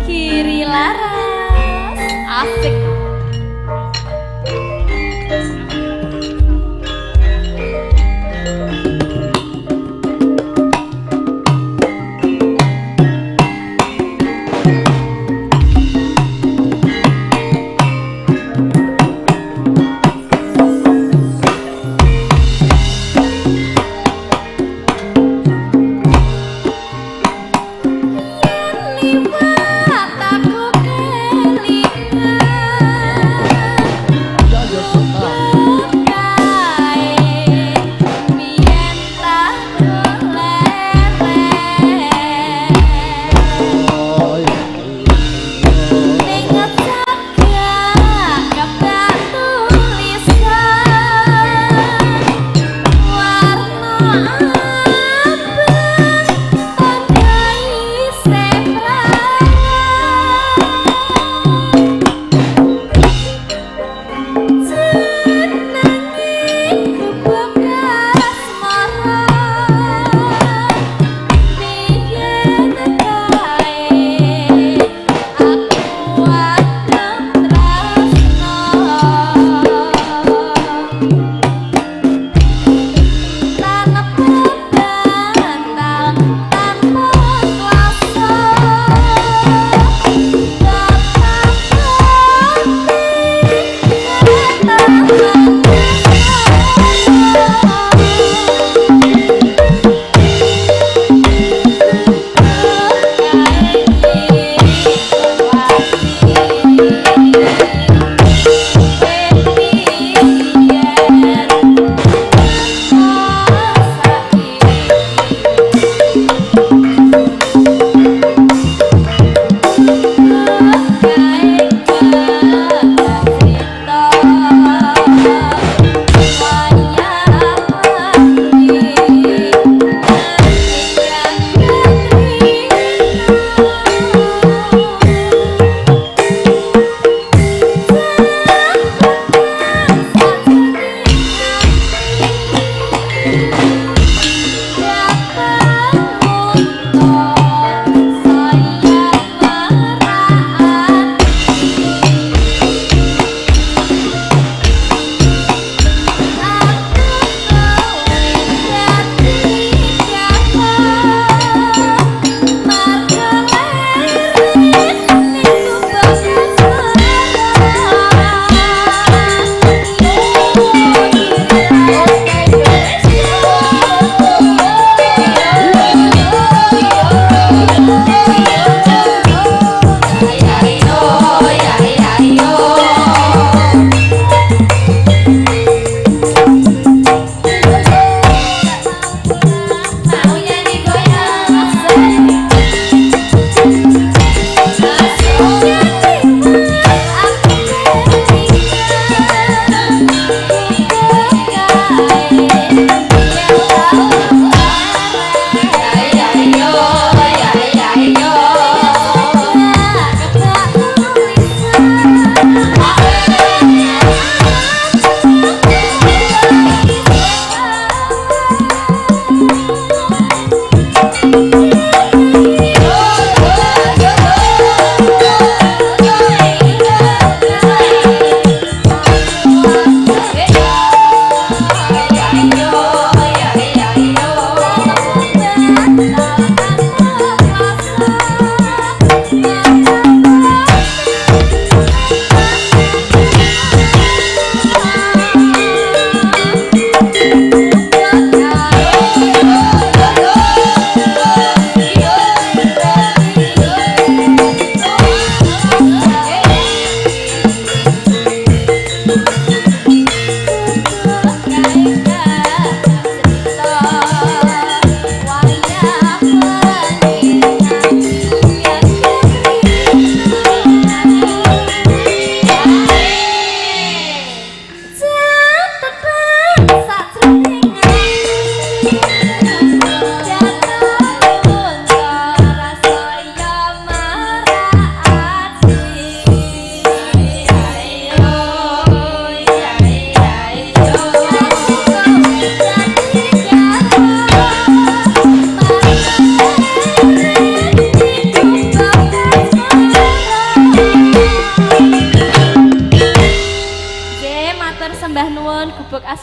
Kiri laras, asik.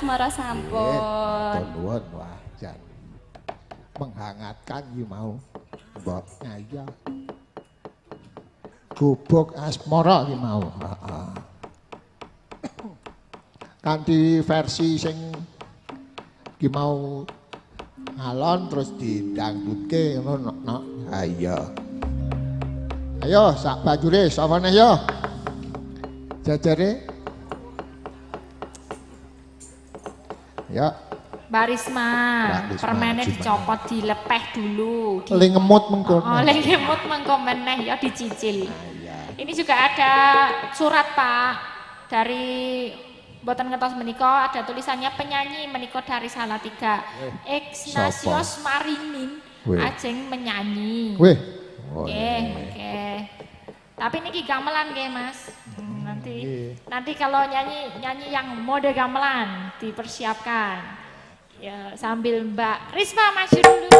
asmara sampun. Nuwun wah jan. Menghangatkan iki mau. Mbok ngaya. Gubuk asmara iki mau. Heeh. Kanthi versi sing iki mau ngalon terus didangdutke ngono no. Ayo. Ayo sak bajure sapa neh yo. Jajare. Ya. Mbak Risma, Mbak Risma, permennya gimana? dicopot, dilepeh dulu. Li ngemut mengkono. Oh, lagi ngemut mengko meneh ya dicicil. Ini juga ada surat Pak dari Boten ngetos menika ada tulisannya penyanyi menika dari Salatiga. Ignatius Maringin Weh. ajeng menyanyi. Weh. Oke. Tapi niki gamelan nggih Mas. Nanti kalau nyanyi yang mode gamelan dipersiapkan. Ya sambil Mbak Risma maju dulu.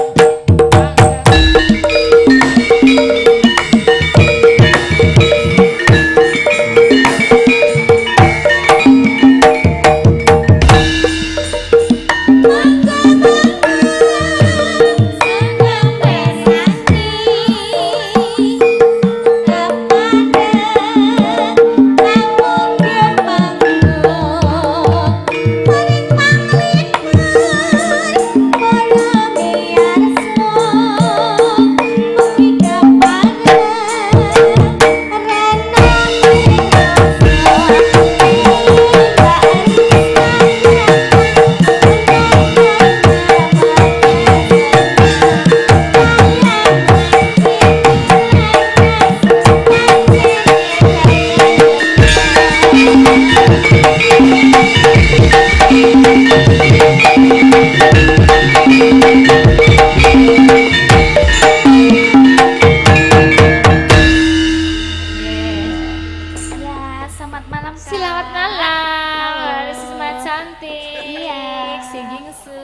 Selamat malam, Risma cantik. Iya. Singingsu.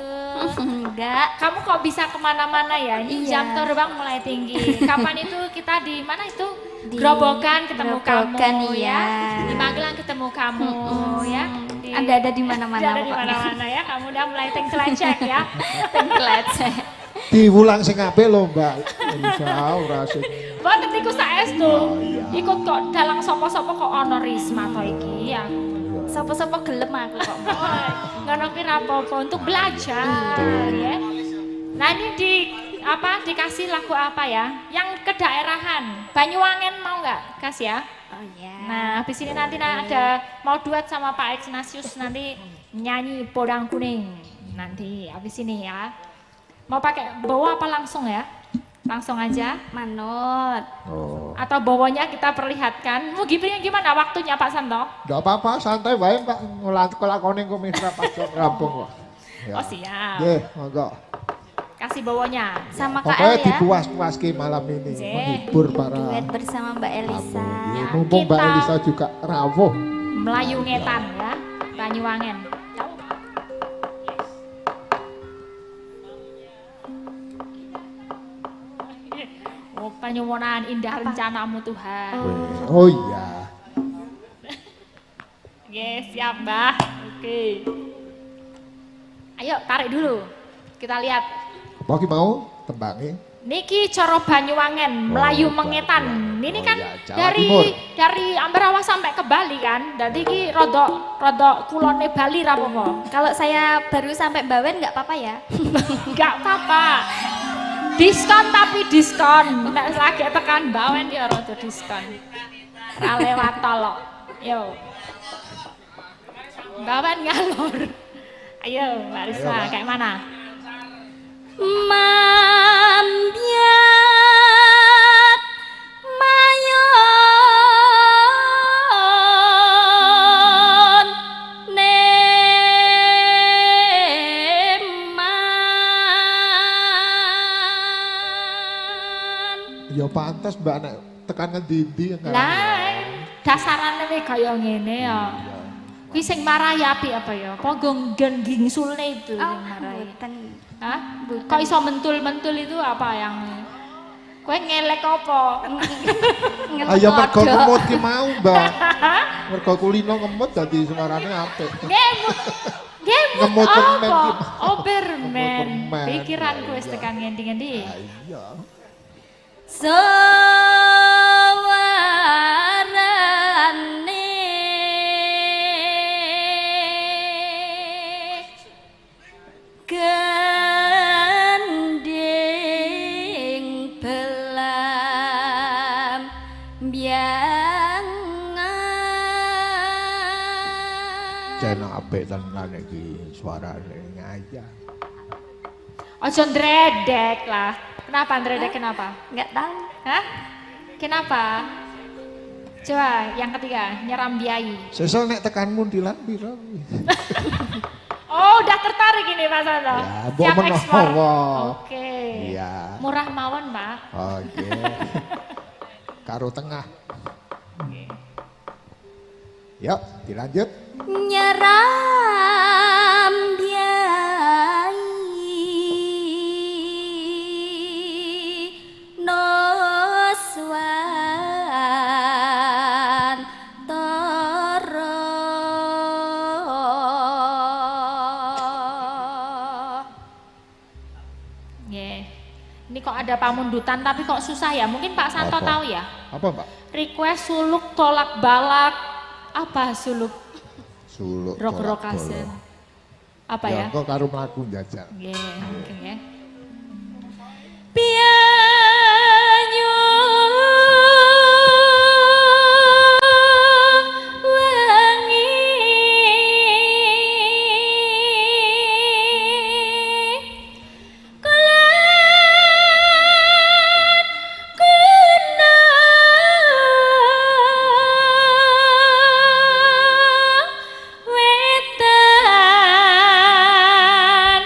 Enggak. Kamu kok bisa kemana-mana ya? Ini Iya. jam terbang mulai tinggi. Kapan itu kita di mana itu? Di Grobogan ketemu Grobogan, kamu iya. ya. Di Magelang ketemu kamu ya. Ada di mana-mana Ada di pokoknya. mana-mana ya. Kamu udah mulai tengkelecek ya. Tengkelecek. Diwulang sing apik lho, Mbak. Insya ora sing. Boten niku saestu. Ikut kok dalang sapa-sapa kok ana Risma to iki ya. Sopo-sopo gelem aku kok. Ngono ki ra apa-apa untuk belajar ya. Nah ini dikasih lagu apa ya? Yang kedaerahan. Banyuwangen mau nggak? Kasih ya. Oh iya. Nah habis ini nanti ada mau duet sama Pak Ignatius nanti nyanyi Podang Kuning. Nanti habis ini ya. Mau pakai bawa apa langsung ya? Langsung aja. Manut. Oh. Atau bawanya kita perlihatkan. Mau gimana waktunya Pak Santo? Nggak apa-apa, santai wae Mbak. Ngelakoni komitra pajak rampung kok. Ya. Oh siap. Nggih, monggo. Kasih bawanya. Sama Pokoknya KL ya. dipuas-puaski malam ini. Zeh. Menghibur para Duet bersama Mbak Elisa. tamu. Ya, Mumpung Mbak kita- Elisa juga rawuh. Melayu ngetan ya. Banyuwangen. Oh, penyuwunan indah rencanamu Tuhan. Oh iya. Oke, siap Mbah. Oke. Ayo tarik dulu. Kita lihat. Mau ki mau tembangi. Niki coro Banyuwangen, Melayu Oh, mengetan. Banyuwangen. Ini Oh, kan iya, Jawa Timur. dari Ambarawa sampai ke Bali kan. Dadi iki rodok kulone Bali ra apa-apa. Kalau saya baru sampai Bawen nggak apa-apa ya? Enggak apa-apa. Diskon tapi diskon. Nek lagi tekan Bawen ya rada diskon. Ra lewat tolok. Yo. Bawen ngalor. Ayo Mbak Risma, Mbak. kayak mana? Mambiat mayon neman. Ya pantas Mbak nek tekan ngendi-endi enggak. Lah, dasarane wis kaya ngene ya. Kuwi sing marahi apik apa ya? Apa gengsulne itu Oh, yang marahi? mboten. Hah? Kok iso mentul-mentul itu apa yang kowe ngelek apa? Ayo mergo Ngelodok. ngemut ki mau, Mbak. Mergo kulino ngemut dadi suarane apik. Ngemut. Ngemut Ngemut permen apa? ki. Oh permen. Permen. Pikiranku wis tekan ngendi-ngendi. Iya. Sawarane gandeng belam biangan. Jan apik tenan iki suarane ngayah. Ojo ndredek lah. Kenapa ndredek kenapa? Enggak tahu. Hah? Kenapa? Coba yang ketiga, nyeram biayi. Sesel nek tekanmu dilan pira? Oh, udah tertarik ini Mas Santo. Ya, mbok Siap menawa. ekspor. Oke. Iya. Murah mawon, Pak. Oke. Karo tengah. Yuk, dilanjut. Nyeram biai noswan toro. Nggih. Ini kok ada pamundutan tapi kok susah ya? Mungkin Pak Santo Apa? tahu ya? Apa, Mbak? Request suluk tolak balak. Apa suluk? Suluk. Rok-rokasen. Apa Ya, ya? engko karo mlaku njajal. Nggih, oke ya. Pianyu wangi kelan kuna wetan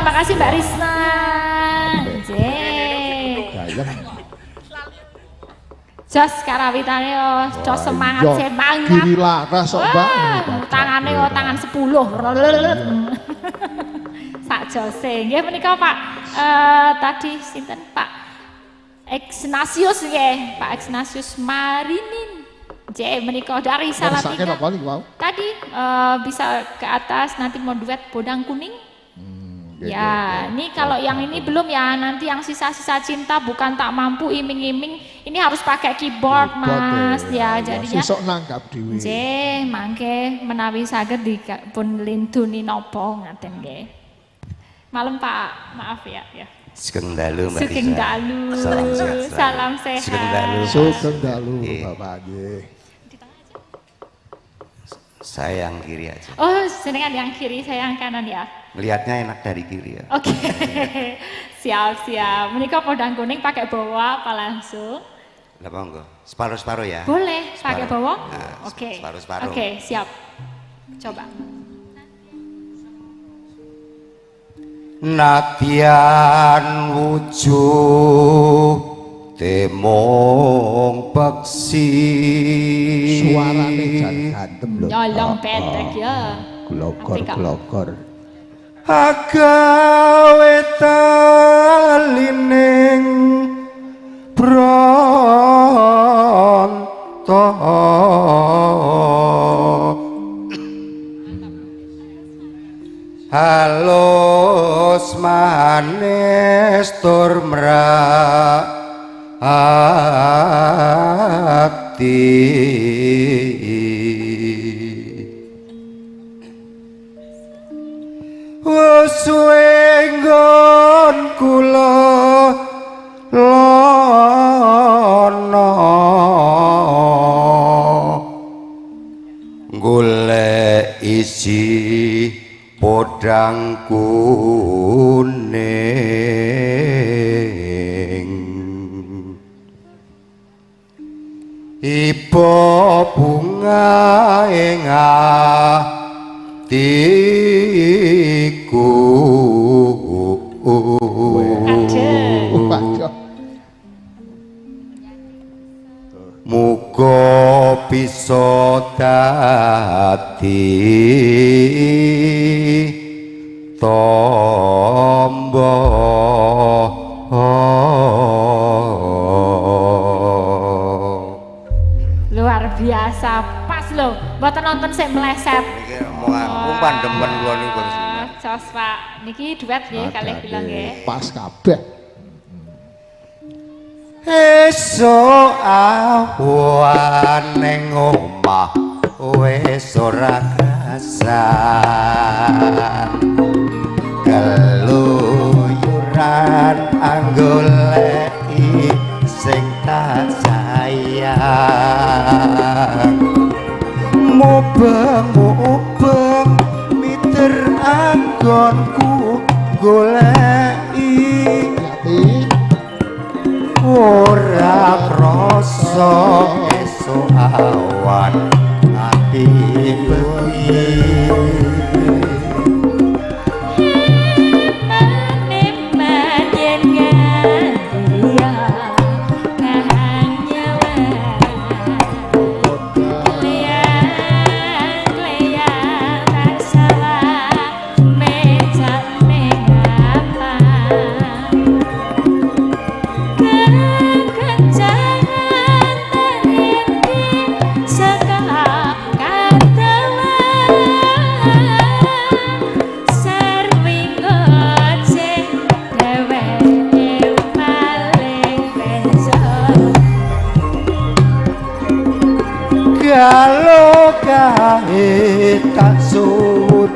Makasih Mbak Risma. Jos karawitane yo, jos semangat semangat. Kiri laras kok, Mbak. Tangane yo tangan 10. Sak jose. Nggih menika Pak tadi sinten Pak Ignatius nggih, Pak Ignatius Marinin. J menika dari Salatiga. Tadi bisa ke atas nanti mau duet Bodang Kuning. Ya, ini kalau yang ini belum ya, nanti yang sisa-sisa cinta bukan tak mampu iming-iming, ini harus pakai keyboard Mas ya, jadinya. Sesuk nanggap dhewe. Nggih, mangke menawi saged dipun linduni napa ngaten nggih. Malam Pak, maaf ya. Sugeng dalu Mbak Risa. Sugeng dalu. Salam sehat. Sugeng dalu. Sugeng dalu Bapak nggih. Saya yang kiri aja. Oh, jenengan yang kiri, saya yang kanan ya. Melihatnya enak dari kiri ya. Oke, siap. Menikah Bodang Kuning pakai bawa apa langsung? Lah monggo, separuh-separuh ya. Boleh, pakai bawa? Nah, Oke. separuh-separuh. Oke, siap. Coba. Nadyan wujuh temong peksi. Suarane jan gantem lho. Nyolong pendek ya. Glogor. Agawe talining bronto halus manis tur suwe nggon kula lono golek isi podang kuning ipo bunga ing atiku muga bisa dadi tamba luar biasa, pas loh, mboten nonton sik meleset. umpan demen kula niku. Jos Pak, niki duet nggih kalih kula nggih. Pas kabeh. Esuk awan ning omah wis ora krasan keluyuran anggoleki sing tak sayang mubeng miter anggonku goleki ora krasa esuk awan ati bengi kalau kae tak suwut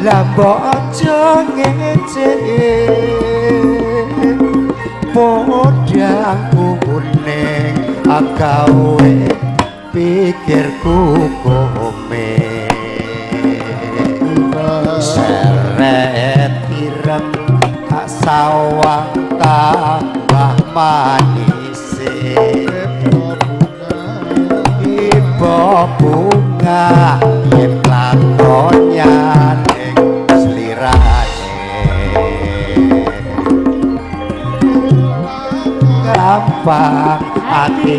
lambok aja ngece kuning agawe pikirku kome seret ireng sawang tambah manise ibo bunga yen lakonnya ning slirane gampang hati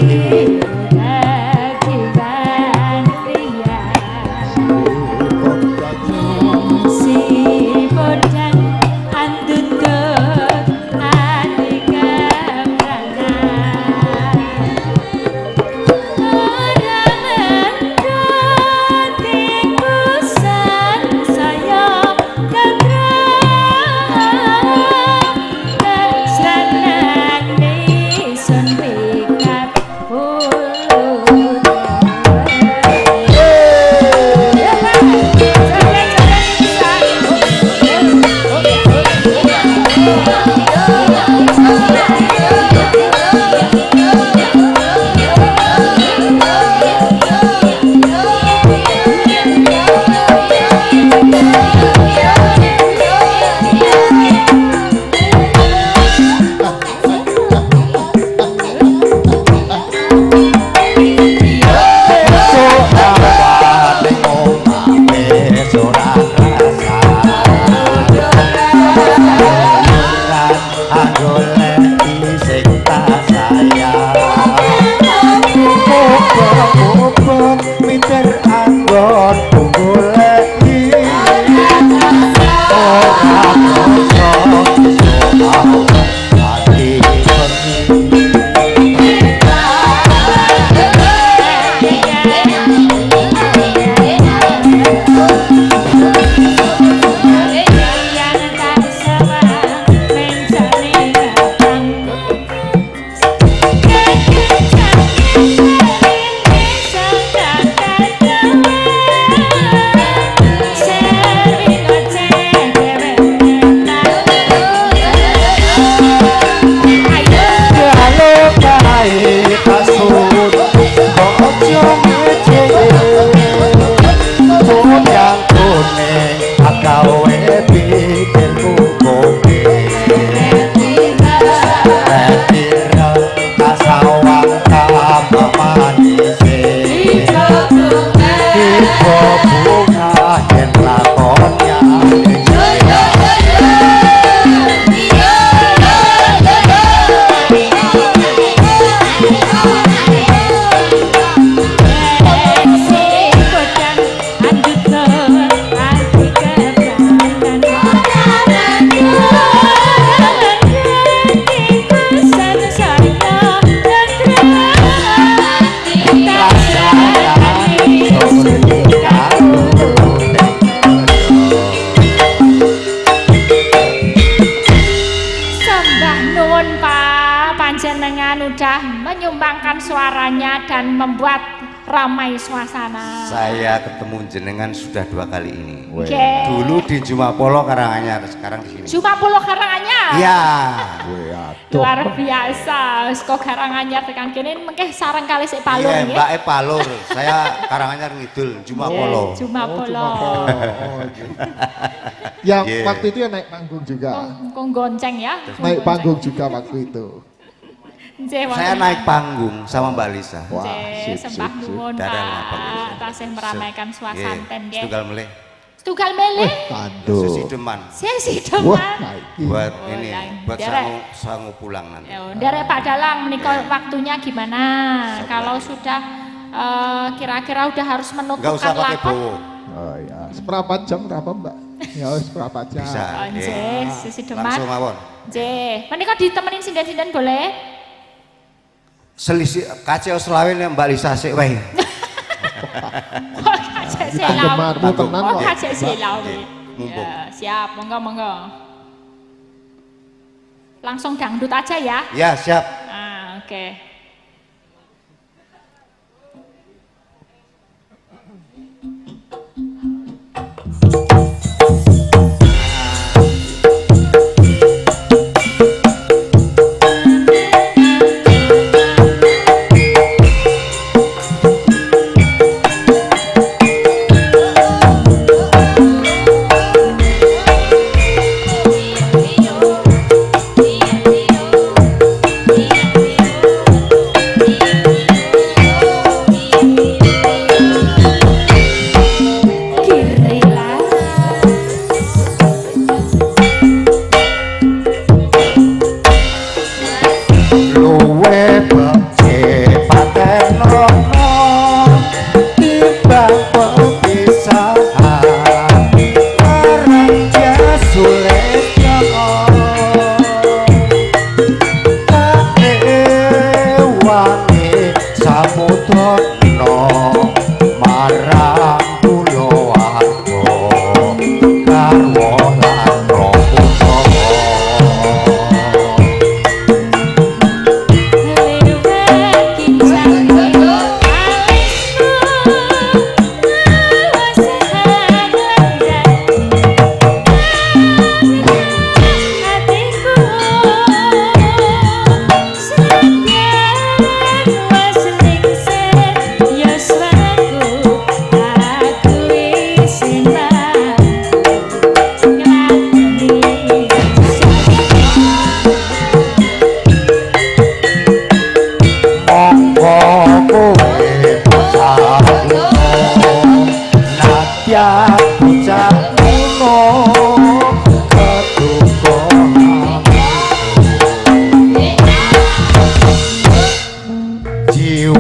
menyumbangkan suaranya dan membuat ramai suasana. Saya ketemu jenengan sudah 2 kali ini. Okay. Dulu di Jumapolo Karanganyar, sekarang di sini. Jumapolo Karanganyar. Iya. Luar biasa. Kok Karanganyar tekan kene mengke sareng kali sik palur iya, nggih. Mbak Palur. Saya Karanganyar ngidul Jumapolo. Jumapolo. Yang Yeah. waktu itu ya naik panggung juga. Kong gonceng ya. Naik panggung juga waktu itu. Saya naik panggung sama Mbak Lisa. Wah, sip, sembah sip, sip. nuwun Darah Pak. lapang. Tasih meramaikan suasanten nggih. Setunggal meleh. Setunggal meleh. Aduh. Susi Deman. Sesi Wah, deman. naiki. Buat Oh, ini, yang buat derek. sangu pulang nanti. Ya, derek Pak Dalang menikah waktunya gimana? Kalau sudah kira-kira udah harus Enggak menutupkan usah pakai lapak. bowo. Oh ya, seperempat jam berapa Mbak? Ya seperempat jam. Bisa. Nggih, sesi deman. Langsung mawon. Nggih, menika ditemenin sinden-sinden boleh? Selisih kacau selawin yang Mbak Lisa sik wae. Kok kacek selau. Penggemarmu tenan Oh, kok. kacek selau. Mumpung. Ya, siap, monggo. Langsung dangdut aja ya. Ya, siap. Ah, oke.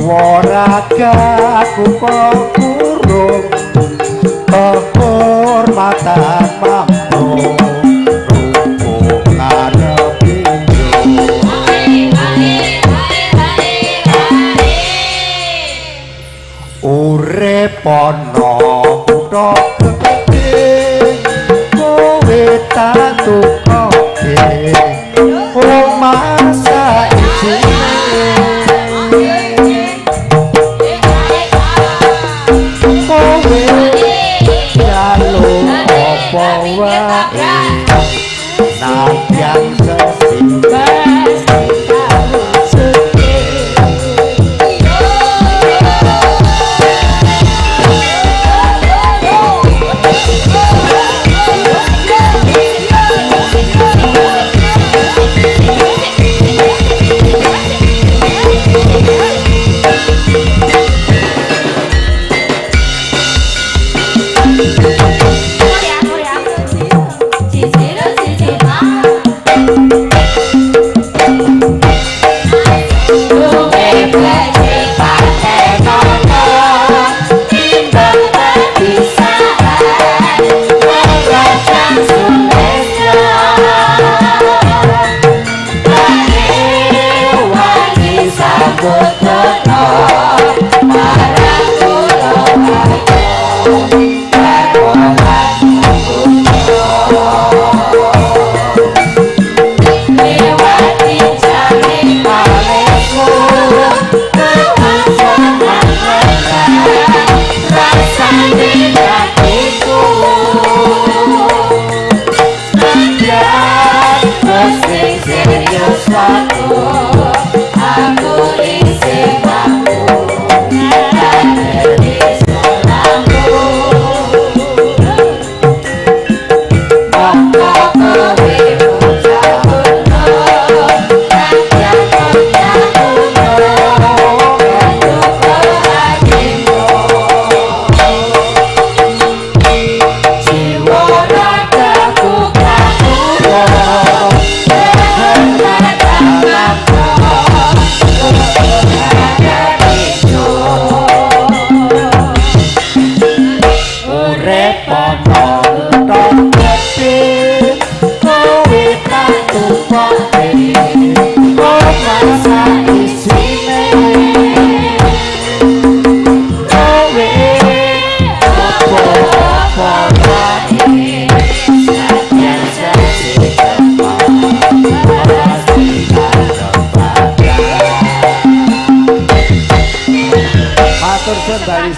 jiwa ragaku kok kurung kehormatan mampu rumpungan pinjo urip ana kutha gedhe kowe tak tukoke omah saisine kowe jalo apa wae nadyan sesibas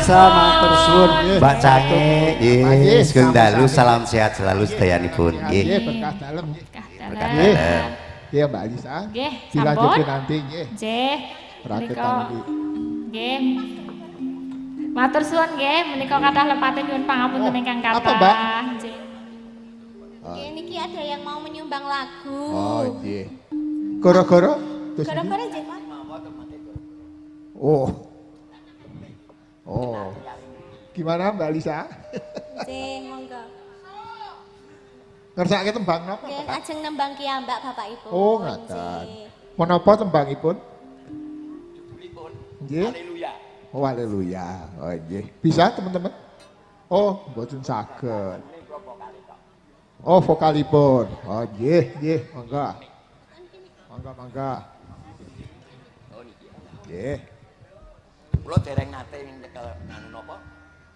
matur suwun Mbak Cange nggih sugeng dalu salam sehat selalu sedayanipun nggih berkah dalem Berkah dalem. Nggih Mbak Lisa Nggih, dilanjutke sampun. nanti nggih Nggih. raketan iki Nggih. Matur suwun nggih menika kathah lepate nyuwun pangapunten ingkang kathah. Apa, Mbak? Nggih. Oke, niki ada yang mau menyumbang lagu. oh nggih gara-gara terus iki? Gara-gara nggih, Pak. oh oh gimana Mbak Lisa Nggih, monggo. ngersake tembang napa Nggih, ajeng nembang kiambak Bapak Ibu. oh ngaten menapa tembangipun nggih oh haleluya oh nggih bisa teman-teman oh mboten saged oh vokalipun oh nggih nggih monggo monggo nggih Kula dereng nate nyekel anu napa?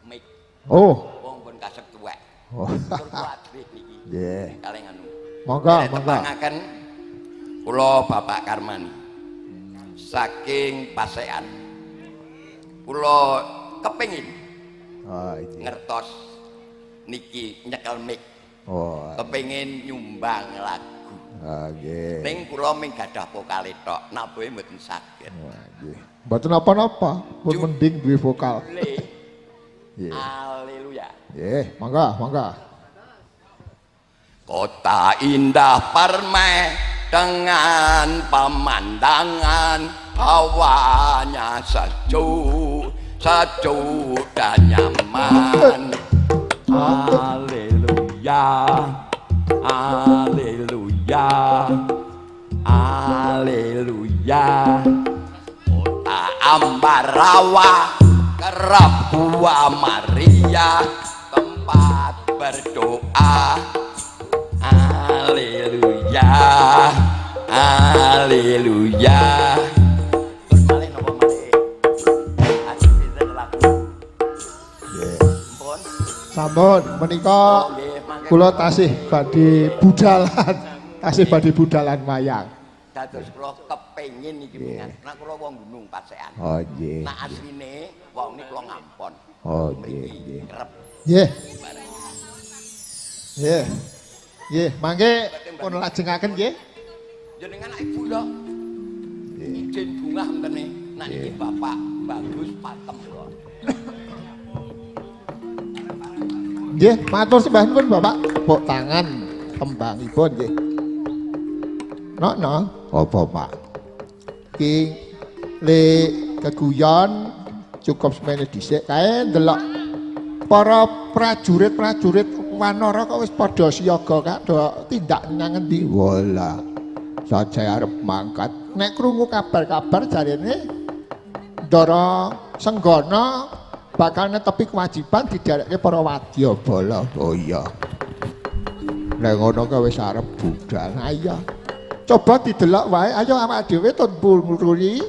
Mic. oh Wong pun kasep tuwek. oh Tur kuwatir niki. nggih Kaleng anu. monggo monggo Tepangaken kula Bapak Karmani. Saking Pasekan. Kula kepengin oh nggih ngertos niki nyekel mic. oh Kepengin nyumbang lagu. nggih Ning kula mung gadah vokale tok, nabuhe mboten saged. nggih mboten apa-apa pun mending duwe vokal Le. nggih Haleluya. nggih monggo Kota indah permai dengan pemandangan hawanya sejuk dan nyaman. Haleluya, haleluya, haleluya. Kota Ambarawa kerap Gua Maria tempat berdoa. Haleluya, haleluya. Terus malih napa malih? Aku pinten lagu. Ampun. Sampun menika kula tasih badhe budalan, tasih badhe budalan wayang. Dados kula kepengin iki mingat. Nek kula wong gunung Pasekan. Oh nggih. Nek asline wong niki kula ngampon. Oh nggih. Kerep. Nggih. Nggih. Nggih, mangke pun lajengaken nggih. Jenengan ibu lho. Izin bungah ngene. Nek iki Bapak bagus patem kula. Nggih, matur sembah nuwun Bapak. Tepuk tangan tembangipun nggih. Nok. Apa Pak? Ki le keguyon cukup semene dhisik kae ndelok para prajurit-prajurit Wanara kok wis padha siaga kak do tindak nang endi. Wala. Saya arep mangkat. Nek krungu kabar-kabar jarene Ndara Senggana bakal netepi kewajiban didereke para wadya bala. Oh iya. Nek ngono kok wis arep budal. Ayo. Coba didelok wae, ayo awake dhewe tun muluri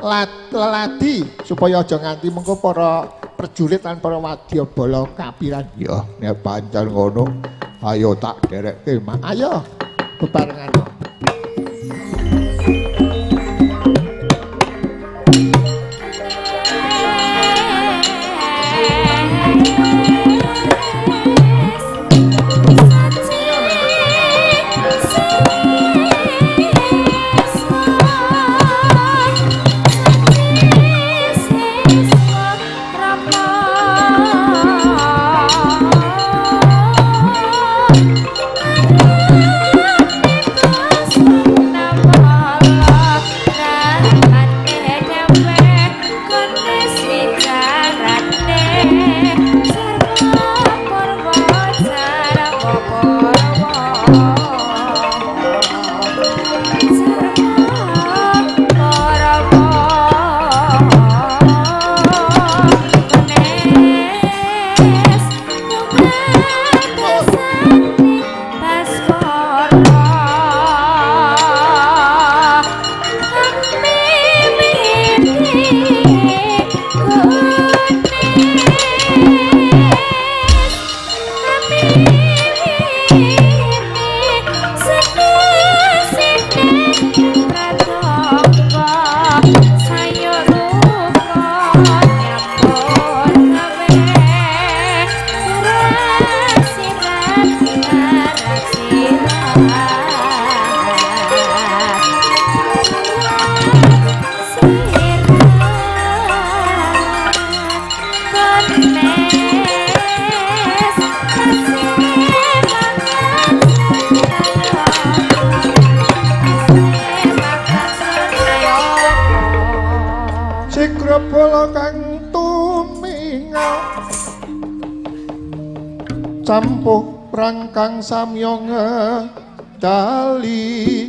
leladi supaya aja nganti mengko para prajurit lan para wadya bala kapiran. Ya, nek pancen ngono, ayo tak derekke, Mak. Ayo bebarengan. Campuh prangkang samyong dali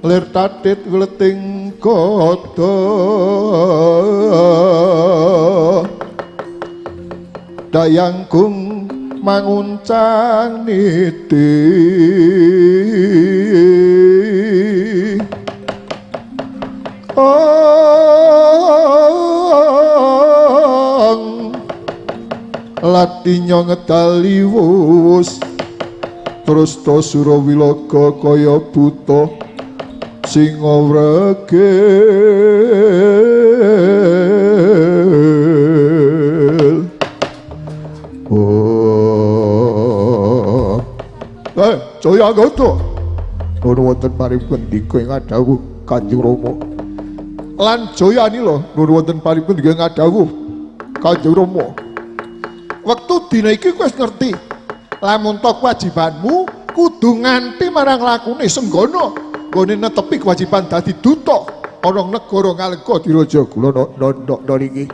lir tatit gleting koto dayangkung manguncang niti latinya ngedaliwus terus to Surawilaga kaya buta singa wregel. Jayagata nuwun wonten paripun dika ngadhawuh Kanjeng Rama lan Jayanila nuwun wonten paripun dika ngadhawuh Kanjeng Rama. Wektu dina iki kowe wis ngerti lamun to kewajibanmu kudu nganti marang lakune Senggana nggone netepi kewajiban dadi duta ana negara Ngalengka Diraja kula niki.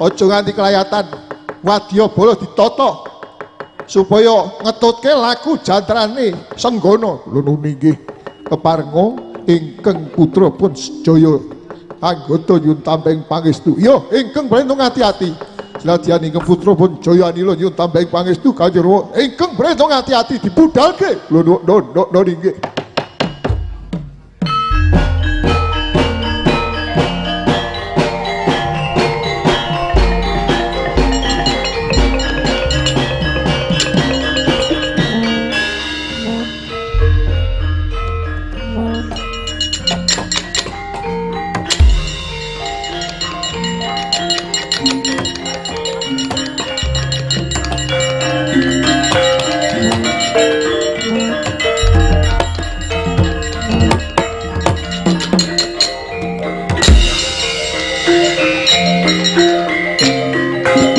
Aja nganti kelayatan wadyabala ditata supaya ngetutke laku jantrane Senggana. Lho nggih keparenga ingkang putra pun Jaya anggota nyuwun tambeng pangestu. Ya ingkang prentong hati-hati. Senadyan ingkang putra pun Jaya Anila nyuwun tambeng pangestu Kanjeng Rama ingkang prentong hati-hati dibudalke. Lho nggih.